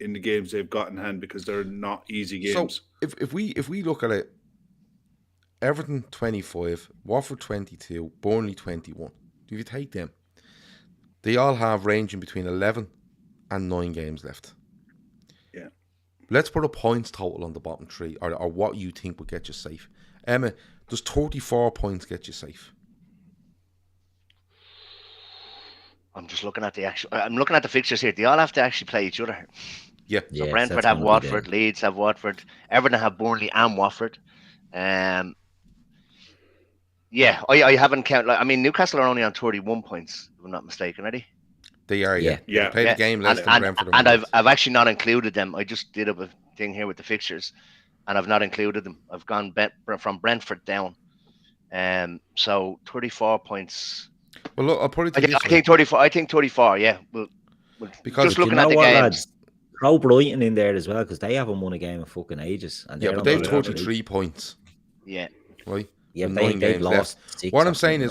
in the games they've got in hand, because they're not easy games. So if we look at it, Everton 25, Watford 22, Burnley 21. If you take them, they all have ranging between 11 and 9 games left. Yeah. Let's put a points total on the bottom 3, or what you think would get you safe. Emma, does 34 points get you safe? I'm just looking at I'm looking at the fixtures here. They all have to actually play each other. Yeah. So Brentford have Watford, Leeds have Watford, Everton have Burnley and Watford. I haven't counted. I mean, Newcastle are only on 31 points, if I'm not mistaken, are they? They are, yeah. Yeah. They played a game less than Brentford. And I've actually not included them. I just did a thing here with the fixtures, and I've not included them. I've gone from Brentford down. So 34 points. Well, look, I'll put it to this I think 34. I think 34. Yeah. Because just looking at the games. Lads, throw Brighton in there as well, because they haven't won a game in fucking ages. And but they've 33 points. Yeah. Right. Yeah, they've lost 6. What I'm saying,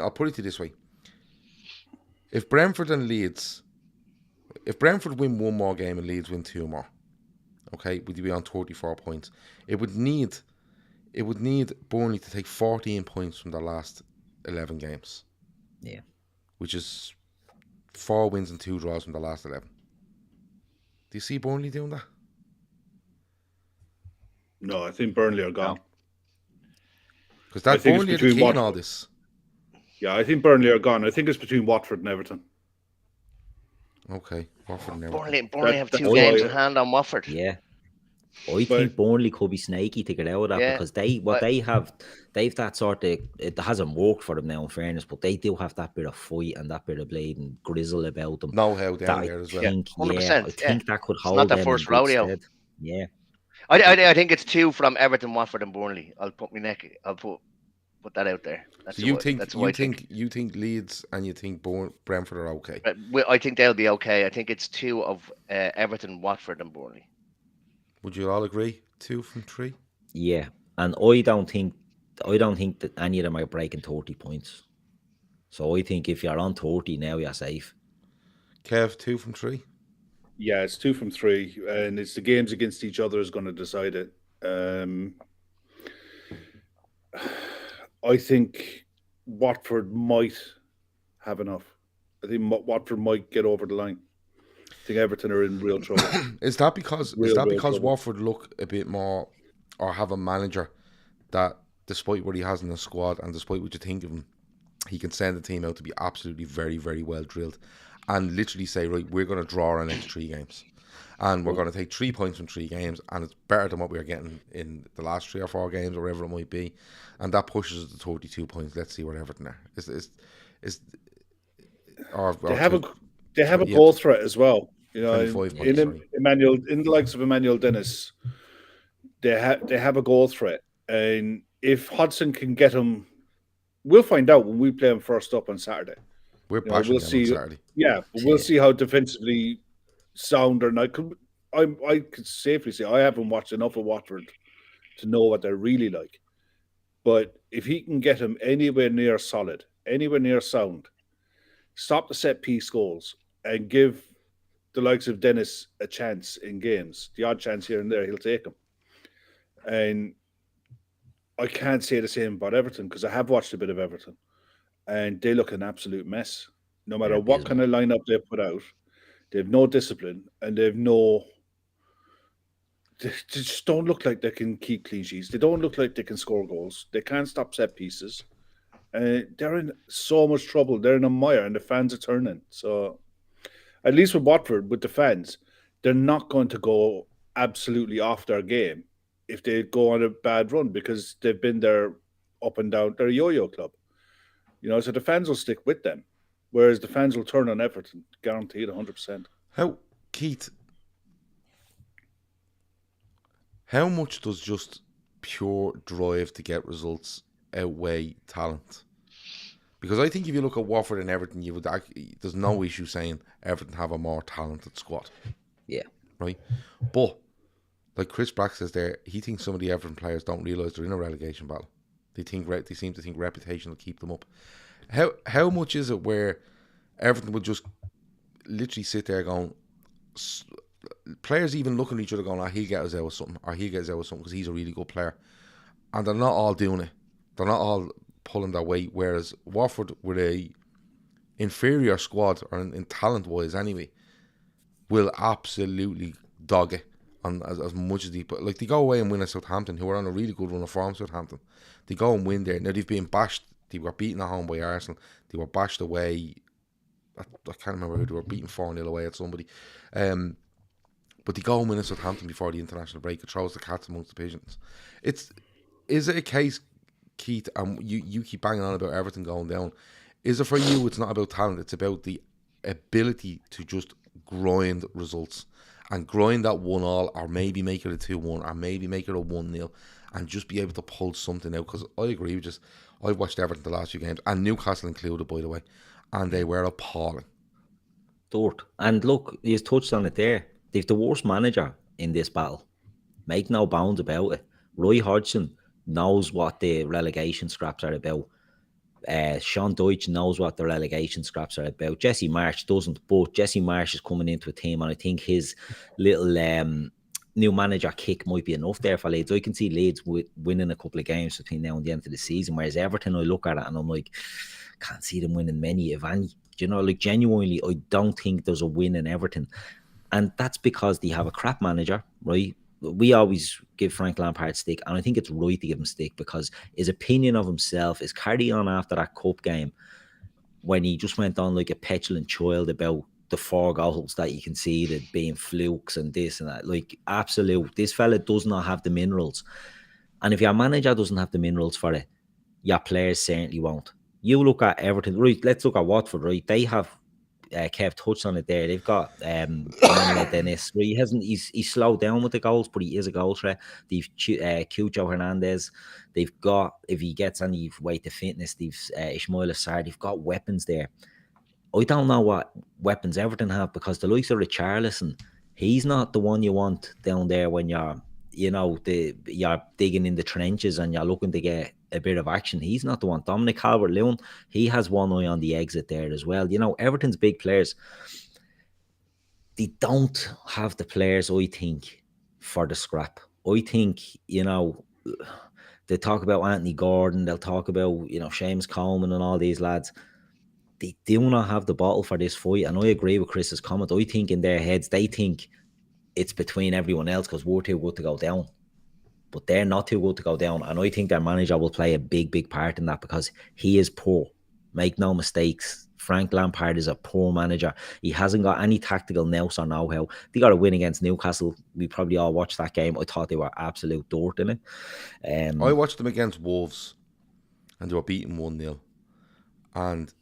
I'll put it to you this way: if Brentford win 1 more game and Leeds win 2 more, okay, would you be on 34 points? It would need Burnley to take 14 points from their last 11 games. Yeah, which is 4 wins and 2 draws from the last 11. Do you see Burnley doing that? No, I think Burnley are gone. Because that Burnley are the key in all this. Yeah, I think Burnley are gone. I think it's between Watford and Everton. Okay, Watford and Everton. Burnley have 2 games in hand on Watford. Yeah. I think Burnley could be snaky to get out of that, because they've that sort of, it hasn't worked for them now in fairness, but they do have that bit of fight and that bit of blade and grizzle about them. Know-how down there as well. 100%, I think that could hold not them the first in good rodeo. stead. Yeah. I think it's 2 from Everton, Watford and Burnley. I'll put that out there. So you think Leeds and you think Brentford are okay? I think they'll be okay. I think it's 2 of Everton, Watford and Burnley. Would you all agree? 2 from 3? Yeah, and I don't think I don't think that any of them are breaking 30 points. So I think if you're on 30 now, you're safe. Kev, 2 from 3. Yeah, it's 2 from 3, and it's the games against each other is going to decide it. I think Watford might have enough. I think Watford might get over the line. I think Everton are in real trouble. Is that because Real trouble. Watford look a bit more, or have a manager that, despite what he has in the squad and despite what you think of him, he can send the team out to be absolutely very, very well drilled, and literally say, right, we're going to draw our next 3 games, and we're going to take 3 points from 3 games, and it's better than what we were getting in the last 3 or 4 games, or whatever it might be, and that pushes us to 32 points. Let's see what Everton are. They have a goal threat as well. You know, in the likes of Emmanuel Dennis, they have a goal threat, and if Hodgson can get him, we'll find out when we play him first up on Saturday. We'll see. On Saturday. Yeah, but we'll see how defensively sound or not. I could safely say I haven't watched enough of Watford to know what they're really like. But if he can get him anywhere near solid, anywhere near sound, stop the set piece goals, and give the likes of Dennis a chance in games, the odd chance here and there, he'll take them. And I can't say the same about Everton because I have watched a bit of Everton, and they look an absolute mess. No matter what kind of lineup they put out, they have no discipline, and they just don't look like they can keep clean sheets. They don't look like they can score goals. They can't stop set pieces. They're in so much trouble. They're in a mire, and the fans are turning. So, at least with Watford, with the fans, they're not going to go absolutely off their game if they go on a bad run because they've been there up and down. They're a yo-yo club. You know, so the fans will stick with them, whereas the fans will turn on Everton, guaranteed 100%. Keith, how much does just pure drive to get results outweigh talent? Because I think if you look at Watford and Everton, there's no issue saying Everton have a more talented squad. Yeah. Right? But, like Chris Brack says there, he thinks some of the Everton players don't realise they're in a relegation battle. They seem to think reputation will keep them up. How much is it where Everton would just literally sit there going, players even looking at each other going, he'll get us out with something, or he'll get us out with something because he's a really good player. And they're not all doing it. They're not all pulling their weight, whereas Watford, with a inferior squad, or in talent-wise anyway, will absolutely dog it on as much as they go away and win at Southampton, who are on a really good run of form. Southampton, they go and win there. Now they've been bashed. They were beaten at home by Arsenal. They were bashed away. I can't remember who they were, beaten 4-0 away at somebody. But they go and win at Southampton before the international break. It throws the cats amongst the pigeons. Is it a case, Keith, and you keep banging on about everything going down, is it for you it's not about talent, it's about the ability to just grind results and grind that 1-1, or maybe make it a 2-1, or maybe make it a 1-0, and just be able to pull something out? Because I agree with just, I've watched Everton the last few games, and Newcastle included, by the way, and they were appalling. Dirt. And look, he's touched on it there. They've the worst manager in this battle. Make no bounds about it. Roy Hodgson knows what the relegation scraps are about. Sean Dyche knows what the relegation scraps are about. Jesse Marsh doesn't, but Jesse Marsh is coming into a team, and I think his little new manager kick might be enough there for Leeds. I can see Leeds winning a couple of games between now and the end of the season, whereas Everton, I look at it and I'm like, can't see them winning many, if any. You know, like, genuinely, I don't think there's a win in Everton. And that's because they have a crap manager, right? We always give Frank Lampard stick, and I think it's right to give him stick because his opinion of himself is carried on after that cup game when he just went on like a petulant child about the 4 goals that you conceded being flukes and this and that. Like, absolute, this fella does not have the minerals. And if your manager doesn't have the minerals for it, your players certainly won't. You look at Everton, right? Let's look at Watford, right? They have Kev touched on it there. They've got Dennis. He's slowed down with the goals, but he is a goal threat. They've Cucho Hernandez. They've got, if he gets any weight to fitness, they've Ismail Assar. They've got weapons there. I don't know what weapons Everton have, because the likes of Richarlison, he's not the one you want down there when you're you know, you're digging in the trenches and you're looking to get a bit of action. He's not the one. Dominic Calvert-Lewin, he has one eye on the exit there as well. You know, Everton's big players, they don't have the players, I think, for the scrap. I think, you know, they talk about Anthony Gordon, they'll talk about, you know, Seamus Coleman and all these lads. They do not have the bottle for this fight. And I agree with Chris's comment. I think in their heads, they think it's between everyone else because we're too good to go down. But they're not too good to go down. And I think their manager will play a big, big part in that because he is poor. Make no mistakes. Frank Lampard is a poor manager. He hasn't got any tactical nous or know-how. They got a win against Newcastle. We probably all watched that game. I thought they were absolute dirt in it. I watched them against Wolves and they were beaten 1-0. And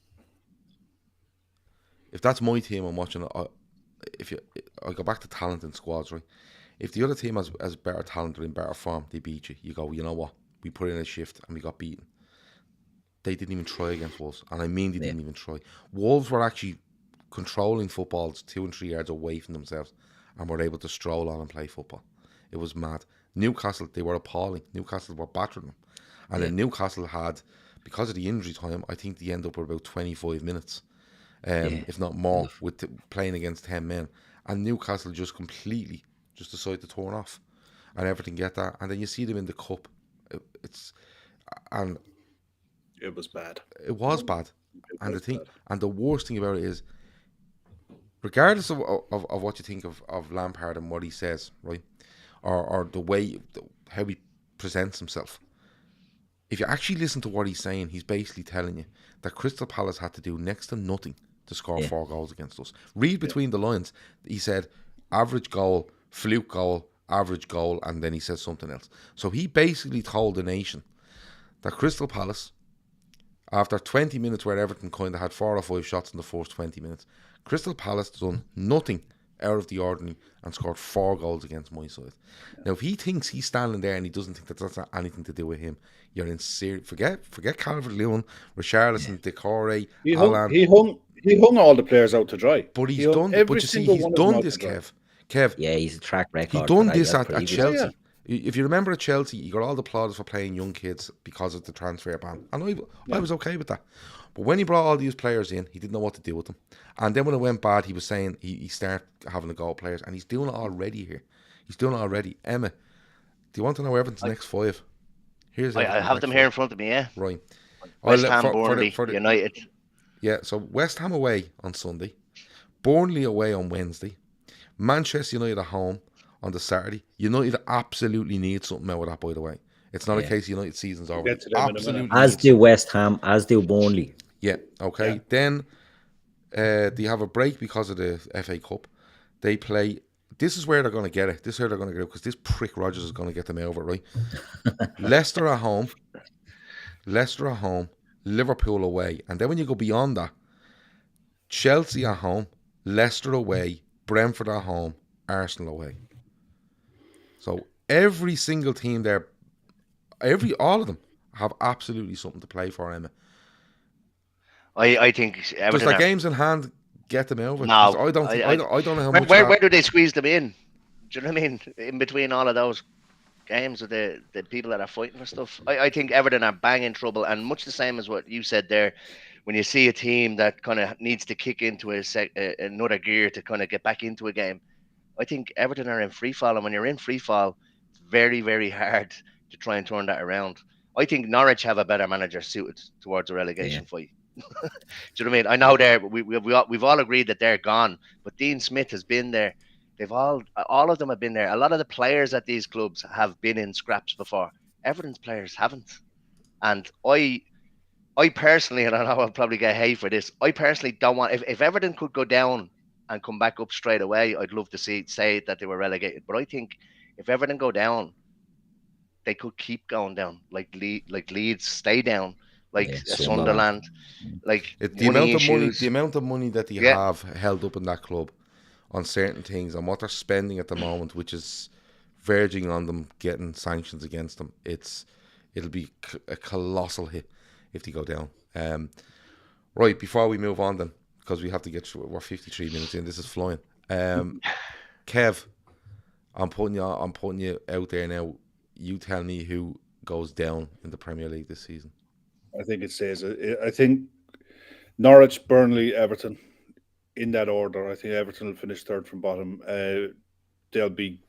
if that's my team I'm watching, I go back to talent in squads, right? If the other team has better talent or in better form, they beat you. You go, you know what? We put in a shift and we got beaten. They didn't even try against Wolves. And I mean they didn't even try. Wolves were actually controlling footballs 2 and 3 yards away from themselves and were able to stroll on and play football. It was mad. Newcastle, they were appalling. Newcastle were battering them. And then Newcastle had, because of the injury time, I think they end up with about 25 minutes. If not more, with playing against 10 men. And Newcastle just completely decide to turn off. And everything get that. And then you see them in the cup. And it was bad. It was bad. And the worst thing about it is, regardless of what you think of Lampard and what he says, right? Or the way, how he presents himself. If you actually listen to what he's saying, he's basically telling you that Crystal Palace had to do next to nothing to score 4 goals against us. Read between the lines. He said average goal, fluke goal, average goal, and then he said something else. So he basically told the nation that Crystal Palace, after 20 minutes where Everton kind of had 4 or 5 shots in the first 20 minutes, Crystal Palace done nothing out of the ordinary and scored 4 goals against my side. Now, if he thinks he's standing there and he doesn't think that that's not anything to do with him, you're in serious. Forget Calvert-Lewin, Richarlison, Decore, Alan. He hung all the players out to dry. But he's done. But you see, he's done this, Kev. Yeah, he's a track record. He done this at Chelsea. Yeah. If you remember at Chelsea, he got all the plaudits for playing young kids because of the transfer ban. And I was okay with that. But when he brought all these players in, he didn't know what to do with them. And then when it went bad, he was saying he started having to go at players. And he's doing it already here. He's doing it already. Emma, do you want to know Everton's next 5? I have them here in front of me, yeah. Right. West Ham, Burnley, United. Yeah, so West Ham away on Sunday. Burnley away on Wednesday. Manchester United at home on the Saturday. United absolutely need something out of that, by the way. It's not a case United season's over. Absolutely. As do West Ham, as do Burnley. Yeah, okay. Yeah. Then they have a break because of the FA Cup. They play. This is where they're going to get it. This is where they're going to get it because this prick Rodgers is going to get them over, right? Leicester at home. Liverpool away. And then when you go beyond that, Chelsea at home, Leicester away, Brentford at home, Arsenal away. So every single team there, all of them have absolutely something to play for, Emma. I think does their games in hand get them over? No, I don't know how much. Where do they squeeze them in? Do you know what I mean? In between all of those games with the people that are fighting for stuff, I think Everton are banging trouble, and much the same as what you said there. When you see a team that kind of needs to kick into another gear to kind of get back into a game, I think Everton are in free fall, and when you're in free fall, it's very, very hard to try and turn that around. I think Norwich have a better manager suited towards a relegation fight. Do you know what I mean? I know we've all agreed that they're gone, but Dean Smith has been there. They've all of them have been there. A lot of the players at these clubs have been in scraps before. Everton's players haven't. And I personally, and I know I'll probably get hate for this, I personally don't want, if Everton could go down and come back up straight away, I'd love to say that they were relegated. But I think if Everton go down, they could keep going down. Like Leeds stay down. Like Sunderland. Like the amount of money that they have held up in that club on certain things and what they're spending at the moment, which is verging on them getting sanctions against them, it'll be a colossal hit if they go down. Right, before we move on then, because we have to get through, we're 53 minutes in, this is flying. Kev, I'm putting you out there now. You tell me who goes down in the Premier League this season. I think it says it. I think Norwich, Burnley, Everton, in that order. I think Everton will finish third from bottom. They'll be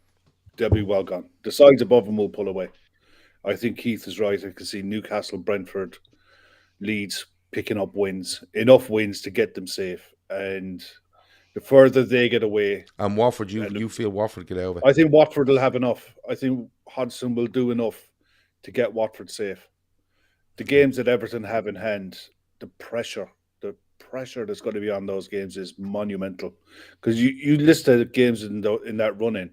well gone. The sides above them will pull away. I think Keith is right. I can see Newcastle, Brentford, Leeds picking up wins, enough wins to get them safe. And the further they get away, And Watford, you feel Watford get out of it? I think Watford will have enough. I think Hodgson will do enough to get Watford safe. The games that Everton have in hand, the pressure that's going to be on those games is monumental. Because you listed games in that run-in,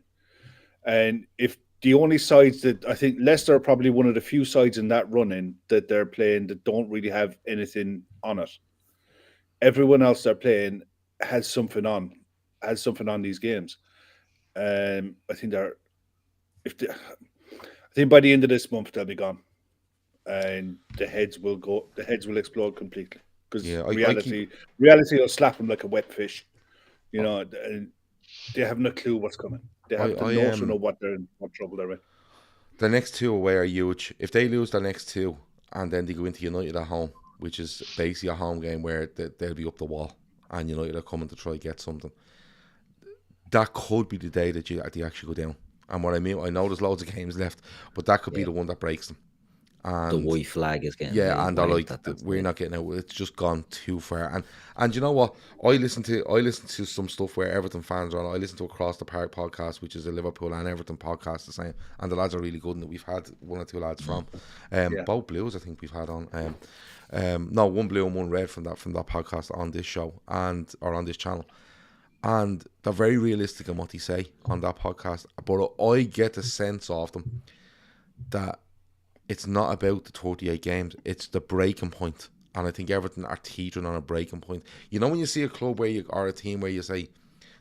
and if the only sides that I think Leicester are probably one of the few sides in that run-in that they're playing that don't really have anything on it. Everyone else they're playing has something on these games. I think I think by the end of this month they'll be gone, and the heads will explode completely because reality will slap them like a wet fish. You know, and they haven't a clue what's coming. They have the notion of what trouble they're in. The next two away are huge. If they lose the next two and then they go into United at home, which is basically a home game where they'll be up the wall and United are coming to try to get something, that could be the day that they actually go down. And what I mean, I know there's loads of games left, but that could be the one that breaks them. And the white flag is getting and they're like, we're not getting out. It's just gone too far. And you know what? I listen to some stuff where Everton fans are on. I listen to Across the Park podcast, which is a Liverpool and Everton podcast, the same. And the lads are really good. And we've had one or two lads from both Blues. I think we've had on. No, one blue and one red from that podcast on this show or on this channel. And they're very realistic in what they say on that podcast. But I get the sense of them that it's not about the 38 games, it's the breaking point. And I think Everton are teetering on a breaking point. You know when you see a club or a team where you say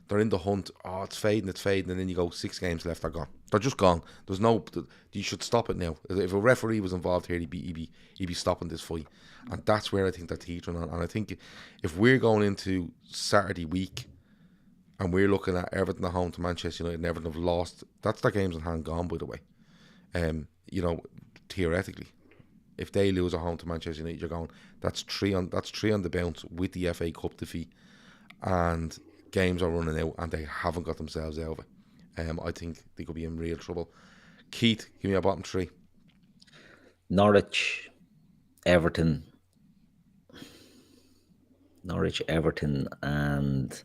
they're in the hunt, it's fading, and then you go 6 games left, they're gone. They're just gone. You should stop it now. If a referee was involved here, he'd be stopping this fight. And that's where I think they're teetering on. And I think if we're going into Saturday week and we're looking at Everton at home to Manchester United and Everton have lost, that's their games in hand gone, by the way. Theoretically, if they lose at home to Manchester United, you're going, that's three on the bounce with the FA Cup defeat, and games are running out and they haven't got themselves out of it. I think they could be in real trouble. Keith, give me a bottom 3. Norwich, Everton, and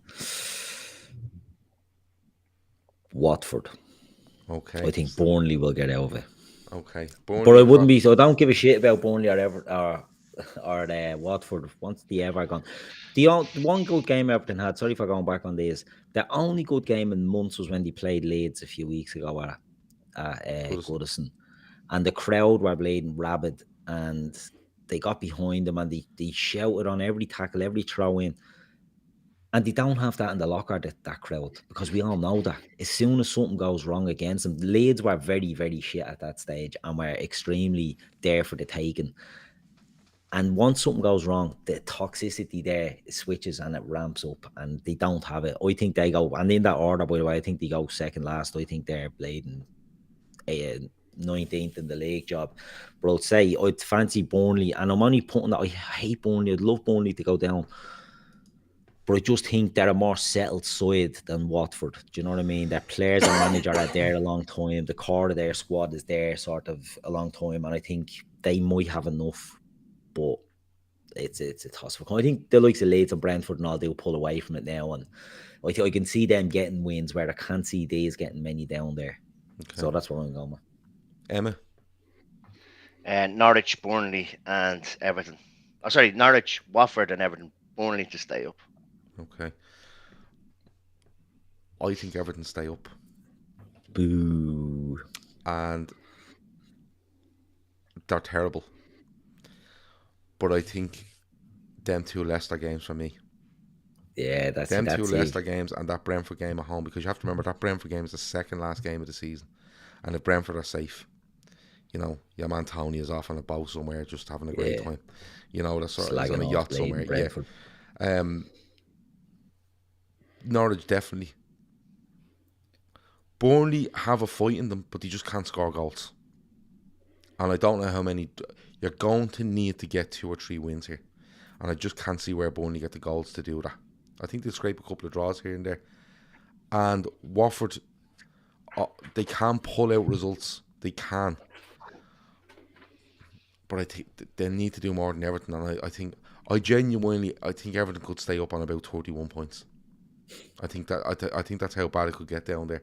Watford. Okay. I think Burnley will get out of it. Okay. But I wouldn't be, so I don't give a shit about Burnley or Watford once they ever gone. The one good game Everton had, sorry for going back on this, the only good game in months was when they played Leeds a few weeks ago at Goodison. And the crowd were bleeding rabid and they got behind them and they shouted on every tackle, every throw in. And they don't have that in the locker, that crowd, because we all know that as soon as something goes wrong against them, Leeds were very, very shit at that stage and were extremely there for the taking. And once something goes wrong, the toxicity there switches and it ramps up, and they don't have it. I think they go, and in that order, by the way, I think they go second last. I think they're bleeding 19th in the league job. But I'd say I'd fancy Burnley, and I'm only putting that. I hate Burnley. I'd love Burnley to go down. But I just think they're a more settled side than Watford. Do you know what I mean? Their players and manager are there a long time. The core of their squad is there sort of a long time. And I think they might have enough. But it's a toss. I think the likes of Leeds and Brentford and all, they'll pull away from it now. And I think I can see them getting wins where I can't see these getting many down there. Okay. So that's what I'm going with. Emma? Norwich, Burnley and Everton. Oh, sorry, Norwich, Watford and Everton. Burnley to stay up. Okay. I think Everton stay up. Boo. And they're terrible. But I think them 2 Leicester games for me. Yeah, that's them 2 Leicester games and that Brentford game at home, because you have to remember that Brentford game is the second last game of the season. And if Brentford are safe, you know, your man Tony is off on a boat somewhere just having a great time. You know, that's sort of on a yacht somewhere. Brentford. Yeah. Norwich definitely. Burnley have a fight in them, but they just can't score goals. And I don't know how many. You're going to need to get 2 or 3 wins here. And I just can't see where Burnley get the goals to do that. I think they'll scrape a couple of draws here and there. And Watford, they can pull out results. They can. But I think they need to do more than Everton. And I think Everton could stay up on about 31 points. I think that's how bad it could get down there.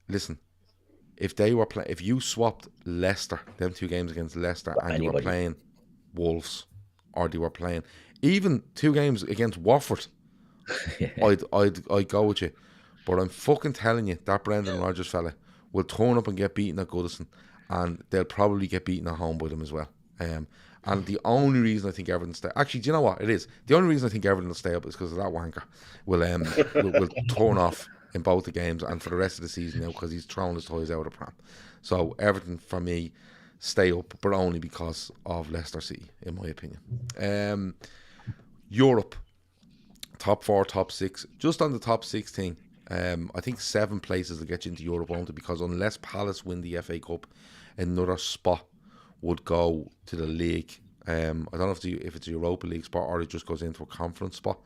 Listen, if you swapped Leicester, them 2 games against Leicester, and you were playing Wolves, or they were playing even 2 games against Watford, I'd go with you. But I'm fucking telling you, that Brendan Rodgers fella will turn up and get beaten at Goodison, and they'll probably get beaten at home by them as well. And the only reason I think Everton stay, actually, do you know what it is? The only reason I think Everton will stay up is because of that wanker will turn off in both the games and for the rest of the season now, because he's thrown his toys out of pram. So Everton, for me, stay up, but only because of Leicester City, in my opinion. Europe, top 4, top 6. Just on the top 6 thing, I think 7 places will get you into Europe, won't it? Because unless Palace win the FA Cup, another spot would go to the league. I don't know if it's a Europa League spot or it just goes into a conference spot.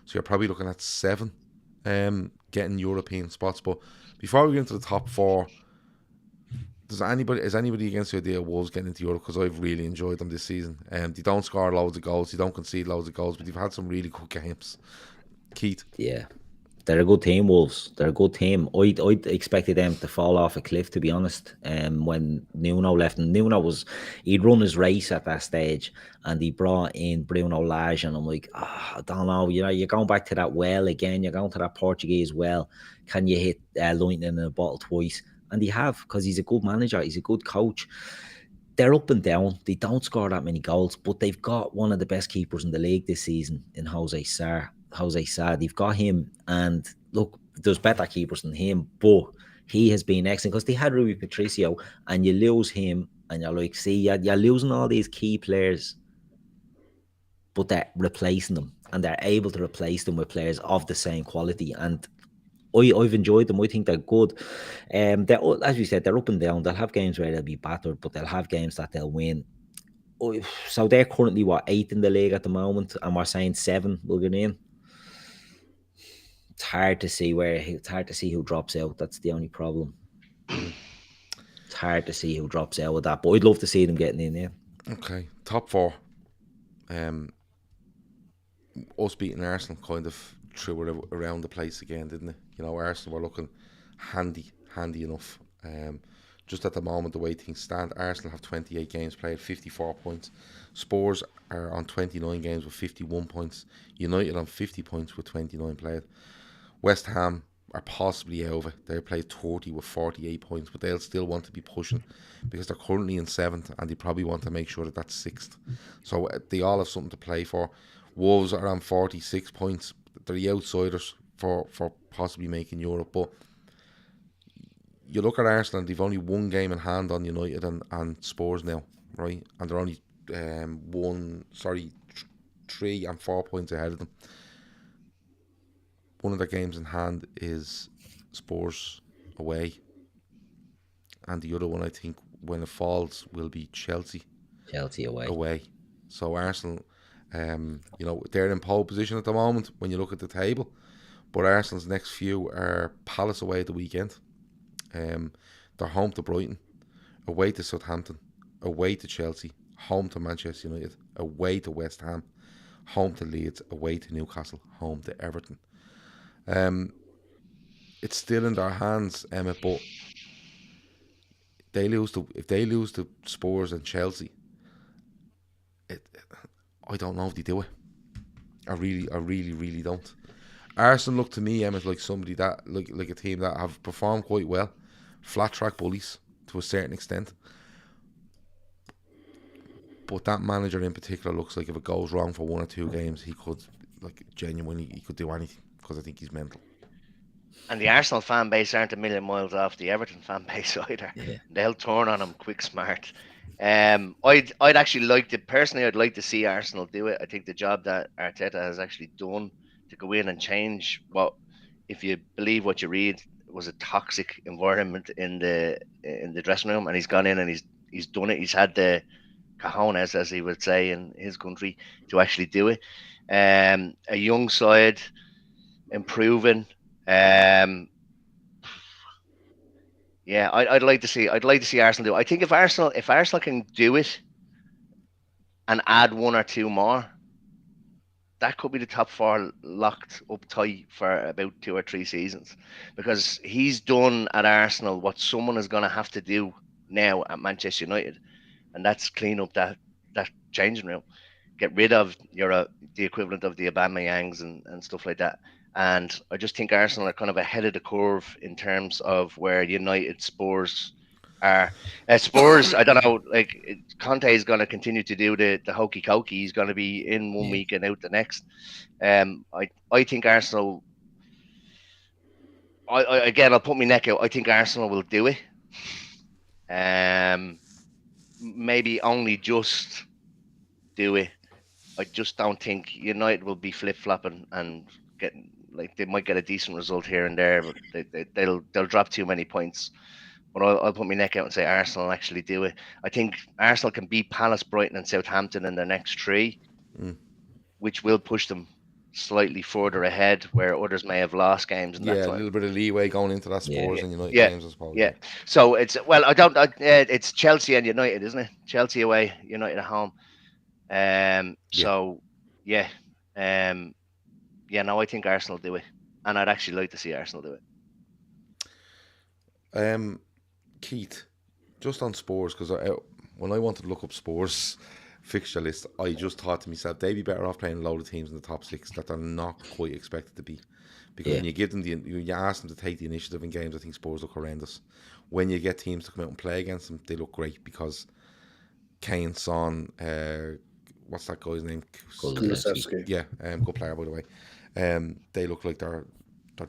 So you're probably looking at 7 getting European spots. But before we get into the top 4, is anybody against the idea of Wolves getting into Europe? Because I've really enjoyed them this season. They don't score loads of goals, they don't concede loads of goals, but they've had some really good games. Keith? Yeah. They're a good team, Wolves. They're a good team. I'd expected them to fall off a cliff, to be honest. When Nuno left, and he'd run his race at that stage, and he brought in Bruno Lage, and I'm like, I don't know. You're going back to that well again. You're going to that Portuguese well. Can you hit lightning in a bottle twice? And they have, because he's a good manager. He's a good coach. They're up and down. They don't score that many goals, but they've got one of the best keepers in the league this season in Jose Sa. They've got him, and look, there's better keepers than him, but he has been excellent, because they had Rui Patricio, and you lose him, and you're like, see, you're losing all these key players, but they're replacing them, and they're able to replace them with players of the same quality, and I've enjoyed them. I think they're good. As we said, they're up and down. They'll have games where they'll be battered, but they'll have games that they'll win. So they're currently 8th in the league at the moment, and we're saying 7 will get in. It's hard to see who drops out. That's the only problem. It's hard to see who drops out with that, but I'd love to see them getting in there. Okay, top 4. Us beating Arsenal kind of threw around the place again, didn't it? Arsenal were looking handy enough. Just at the moment, the way things stand, Arsenal have 28 games played, 54 points. Spurs are on 29 games with 51 points. United on 50 points with 29 played. West Ham are possibly out of it. They played 30 with 48 points, but they'll still want to be pushing because they're currently in 7th, and they probably want to make sure that that's 6th. So they all have something to play for. Wolves are on 46 points. They're the outsiders for possibly making Europe. But you look at Arsenal, and they've only 1 game in hand on United and Spurs now, right? And they're only 3 and 4 points ahead of them. One of their games in hand is Spurs away, and the other one, I think, when it falls, will be Chelsea away. So Arsenal, they're in pole position at the moment when you look at the table, but Arsenal's next few are Palace away at the weekend. They're home to Brighton, away to Southampton, away to Chelsea, home to Manchester United, away to West Ham, home to Leeds, away to Newcastle, home to Everton. It's still in their hands, Emmett, but if they lose to Spurs and Chelsea, I don't know if they do it. I really don't. Arsenal look to me, Emmett, like somebody that like a team that have performed quite well, flat track bullies to a certain extent. But that manager in particular looks like if it goes wrong for 1 or 2 games, he could genuinely do anything, because I think he's mental. And the Arsenal fan base aren't a million miles off the Everton fan base either. Yeah. They'll turn on him quick, smart. I'd actually like to see Arsenal do it. I think the job that Arteta has actually done to go in and change if you believe what you read, was a toxic environment in the dressing room, and he's gone in and he's done it. He's had the cojones, as he would say in his country, to actually do it. A young side, improving. Yeah, I'd like to see Arsenal do it. I think if Arsenal can do it and add one or two more, that could be the top four locked up tight for about 2 or 3 seasons, because he's done at Arsenal what someone is going to have to do now at Manchester United, and that's clean up that changing room, get rid of the equivalent of the Aubameyangs and stuff like that. And I just think Arsenal are kind of ahead of the curve in terms of where United, Spurs are. Spurs, I don't know, like Conte is going to continue to do the hokey cokey. He's going to be in one week and out the next. I think Arsenal. I'll put my neck out. I think Arsenal will do it. Maybe only just do it. I just don't think United will be flip flopping and getting, like, they might get a decent result here and there, but they'll drop too many points. But I'll put my neck out and say Arsenal will actually do it. I think Arsenal can beat Palace, Brighton, and Southampton in their next 3, which will push them slightly further ahead, where others may have lost games. In that time. A little bit of leeway going into that Spurs and United games, I suppose. Yeah. So it's it's Chelsea and United, isn't it? Chelsea away, United at home. So yeah. No, I think Arsenal do it, and I'd actually like to see Arsenal do it. Keith, just on Spurs, because when I wanted to look up Spurs fixture list, I just thought to myself, they'd be better off playing a load of teams in the top 6 that they're not quite expected to be, because when you give them you ask them to take the initiative in games, I think Spurs look horrendous. When you get teams to come out and play against them, they look great, because Kane, Son, what's that guy's name? Kulusevski. Yeah, good player, by the way. They look like they're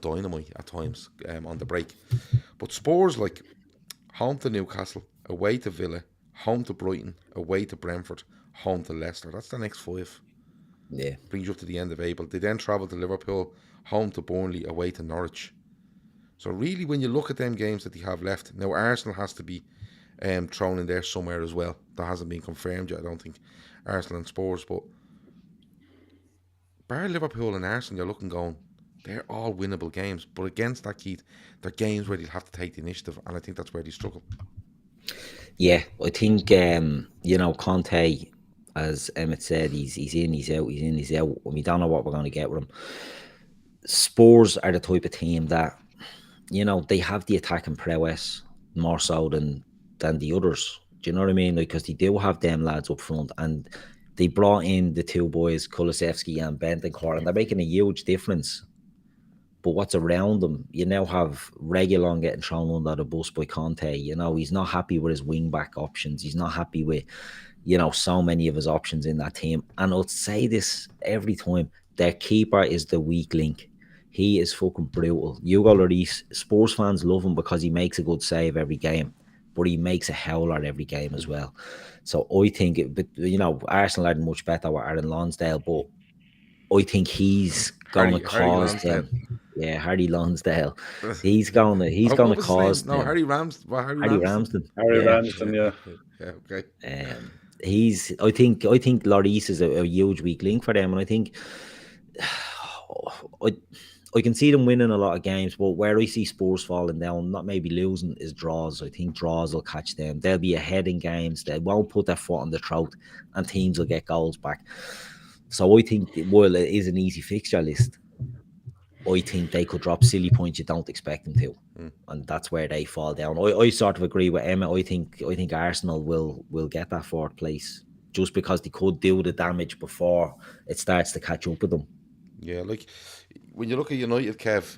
dynamite at times on the break. But Spurs, like, home to Newcastle, away to Villa, home to Brighton, away to Brentford, home to Leicester. That's the next 5. Yeah. Brings you up to the end of April. They then travel to Liverpool, home to Burnley, away to Norwich. So really, when you look at them games that they have left, now Arsenal has to be thrown in there somewhere as well. That hasn't been confirmed yet, I don't think. Arsenal and Spurs, but bar Liverpool and Arsenal, you're looking going, they're all winnable games. But against that, Keith, they're games where they'll have to take the initiative, and I think that's where they struggle. Yeah, I think Conte, as Emmett said, he's in, he's out, he's in, he's out, and we don't know what we're going to get with him. Spurs are the type of team that, they have the attacking prowess more so than the others. Do you know what I mean? Because they do have them lads up front, and they brought in the 2 boys, Kulusevski and Bentancur, and they're making a huge difference. But what's around them, you now have Reguilon getting thrown under the bus by Conte. He's not happy with his wing-back options. He's not happy with, so many of his options in that team. And I'll say this every time, their keeper is the weak link. He is fucking brutal. Hugo Lloris, Spurs fans love him because he makes a good save every game, but he makes a howler every game as well. So I think, Arsenal are much better with Aaron Lonsdale, but I think he's going to cause them. Yeah, Harry Lonsdale. He's going to cause them. No, Harry Ramsden. Harry Ramsden, yeah. Yeah, okay. I think Lloris is a huge weak link for them, and I think I can see them winning a lot of games, but where I see Spurs falling down, not maybe losing, is draws. I think draws will catch them. They'll be ahead in games. They won't put their foot on the throat, and teams will get goals back. So I think, while it is an easy fixture list, I think they could drop silly points you don't expect them to, and that's where they fall down. I sort of agree with Emma. I think Arsenal will get that 4th place, just because they could do the damage before it starts to catch up with them. Yeah, like when you look at United, Kev,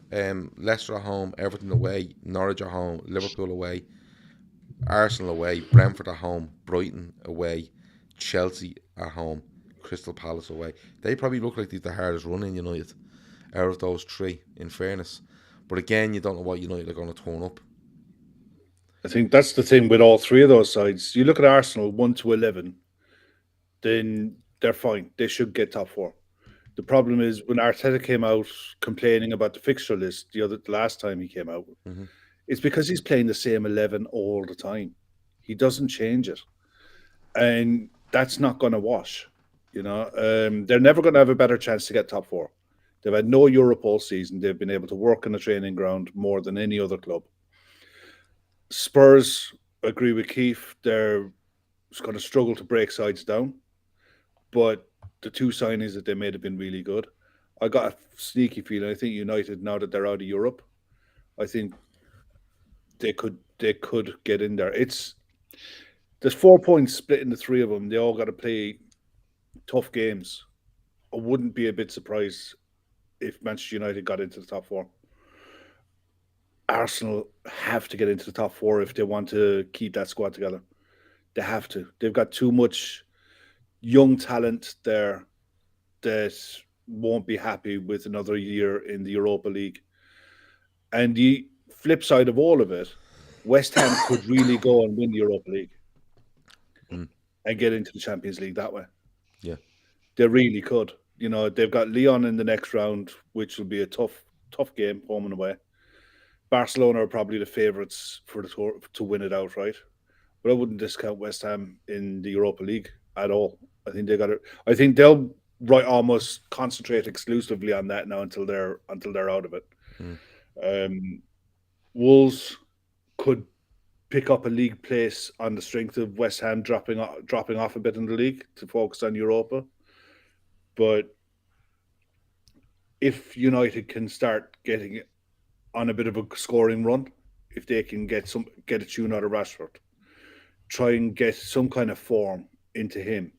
Leicester at home, Everton away, Norwich at home, Liverpool away, Arsenal away, Brentford at home, Brighton away, Chelsea at home, Crystal Palace away. They probably look like the hardest running United out of those 3, in fairness. But again, you don't know what United are going to turn up. I think that's the thing with all 3 of those sides. You look at Arsenal 1 to 11, then they're fine. They should get top 4. The problem is when Arteta came out complaining about the fixture list the last time he came out, it's because he's playing the same 11 all the time. He doesn't change it, and that's not going to wash. They're never going to have a better chance to get top 4. They've had no Europe all season. They've been able to work on the training ground more than any other club. Spurs, agree with Keith, they're going to struggle to break sides down, but the 2 signings that they made have been really good. I got a sneaky feeling. I think United, now that they're out of Europe, I think they could get in there. There's 4 points split in the 3 of them. They all got to play tough games. I wouldn't be a bit surprised if Manchester United got into the top 4. Arsenal have to get into the top 4 if they want to keep that squad together. They have to. They've got too much young talent there that won't be happy with another year in the Europa League. And the flip side of all of it, West Ham could really go and win the Europa League and get into the Champions League that way. Yeah. They really could. They've got Lyon in the next round, which will be a tough game, home and away. Barcelona are probably the favourites for the tour to win it outright. But I wouldn't discount West Ham in the Europa League at all. I think they got it. I think they'll almost concentrate exclusively on that now until they're out of it. Wolves could pick up a league place on the strength of West Ham dropping off a bit in the league to focus on Europa. But if United can start getting on a bit of a scoring run, if they can get a tune out of Rashford, try and get some kind of form into him,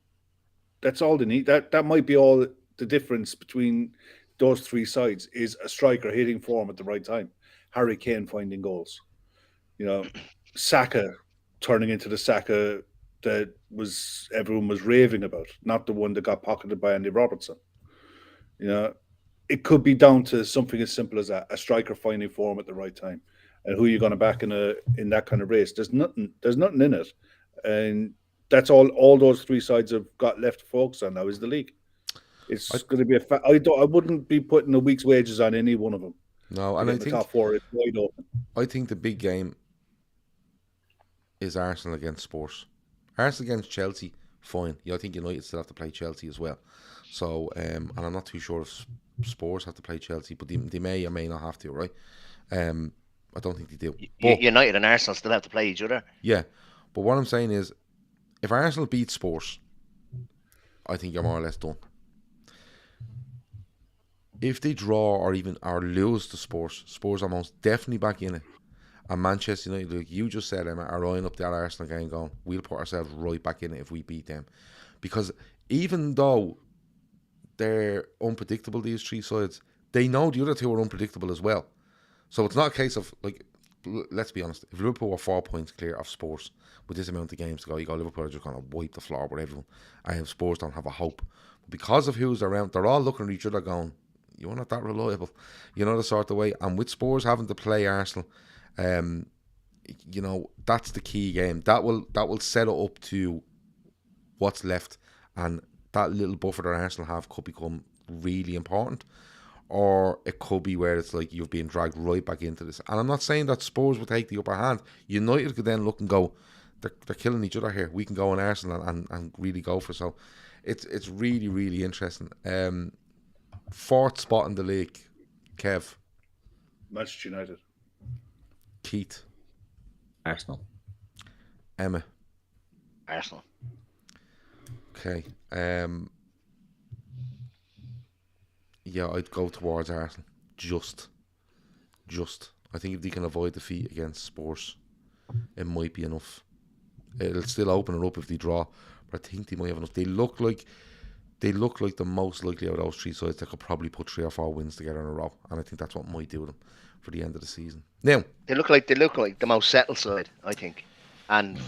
that's all they need. That might be all the difference between those 3 sides, is a striker hitting form at the right time. Harry Kane finding goals. Saka turning into the Saka that everyone was raving about, not the one that got pocketed by Andy Robertson. It could be down to something as simple as that, a striker finding form at the right time. And who are you going to back in that kind of race? There's nothing in it. And that's all those 3 sides have got left to focus on now is the league. It's going to be I wouldn't be putting a week's wages on any one of them. No, and I think the top 4 is wide open. I think the big game is Arsenal against Spurs. Arsenal against Chelsea, fine. I think United still have to play Chelsea as well. So, and I'm not too sure if Spurs have to play Chelsea, but they may or may not have to, right? I don't think they do. But United and Arsenal still have to play each other. Yeah, but what I'm saying is, if Arsenal beat Spurs, I think you're more or less done. If they draw or lose to Spurs are most definitely back in it. And Manchester United, like you just said, Emma, are eyeing up that Arsenal game going, we'll put ourselves right back in it if we beat them. Because even though they're unpredictable, these 3 sides, they know the other 2 are unpredictable as well. So it's not a case of, like, let's be honest, if Liverpool were 4 points clear of Spurs with this amount of games to go, Liverpool are just going to wipe the floor with everyone. And Spurs don't have a hope. But because of who's around, they're all looking at each other going, you're not that reliable. The sort of way. And with Spurs having to play Arsenal, that's the key game. That will set it up to what's left, and that little buffer that Arsenal have could become really important, or it could be where it's like you've been dragged right back into this. And I'm not saying that Spurs will take the upper hand. United could then look and go, they're killing each other here. We can go on Arsenal and really go for it. So it's really, really interesting. 4th spot in the league, Kev. Manchester United. Keith. Arsenal. Emma. Arsenal. Okay. Yeah, I'd go towards Arsenal. Just. I think if they can avoid defeat against Spurs, it might be enough. It'll still open it up if they draw, but I think they might have enough. They look like the most likely out of those 3 sides that could probably put 3 or 4 wins together in a row, and I think that's what might do them for the end of the season. Now they look like the most settled side, I think, and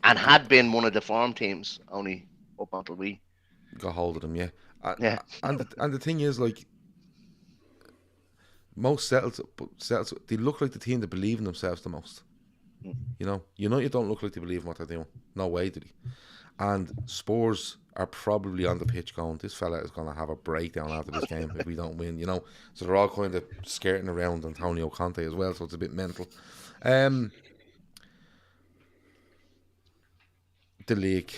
had been one of the form teams only up until we got hold of them. Yeah. Yeah. And the thing is, like, most settled, they look like the team that believe in themselves the most. United don't look like they believe in what they're doing. No way do they. And Spurs are probably on the pitch going, this fella is going to have a breakdown after this game if we don't win, you know. So they're all kind of skirting around Antonio Conte as well, so it's a bit mental. The league,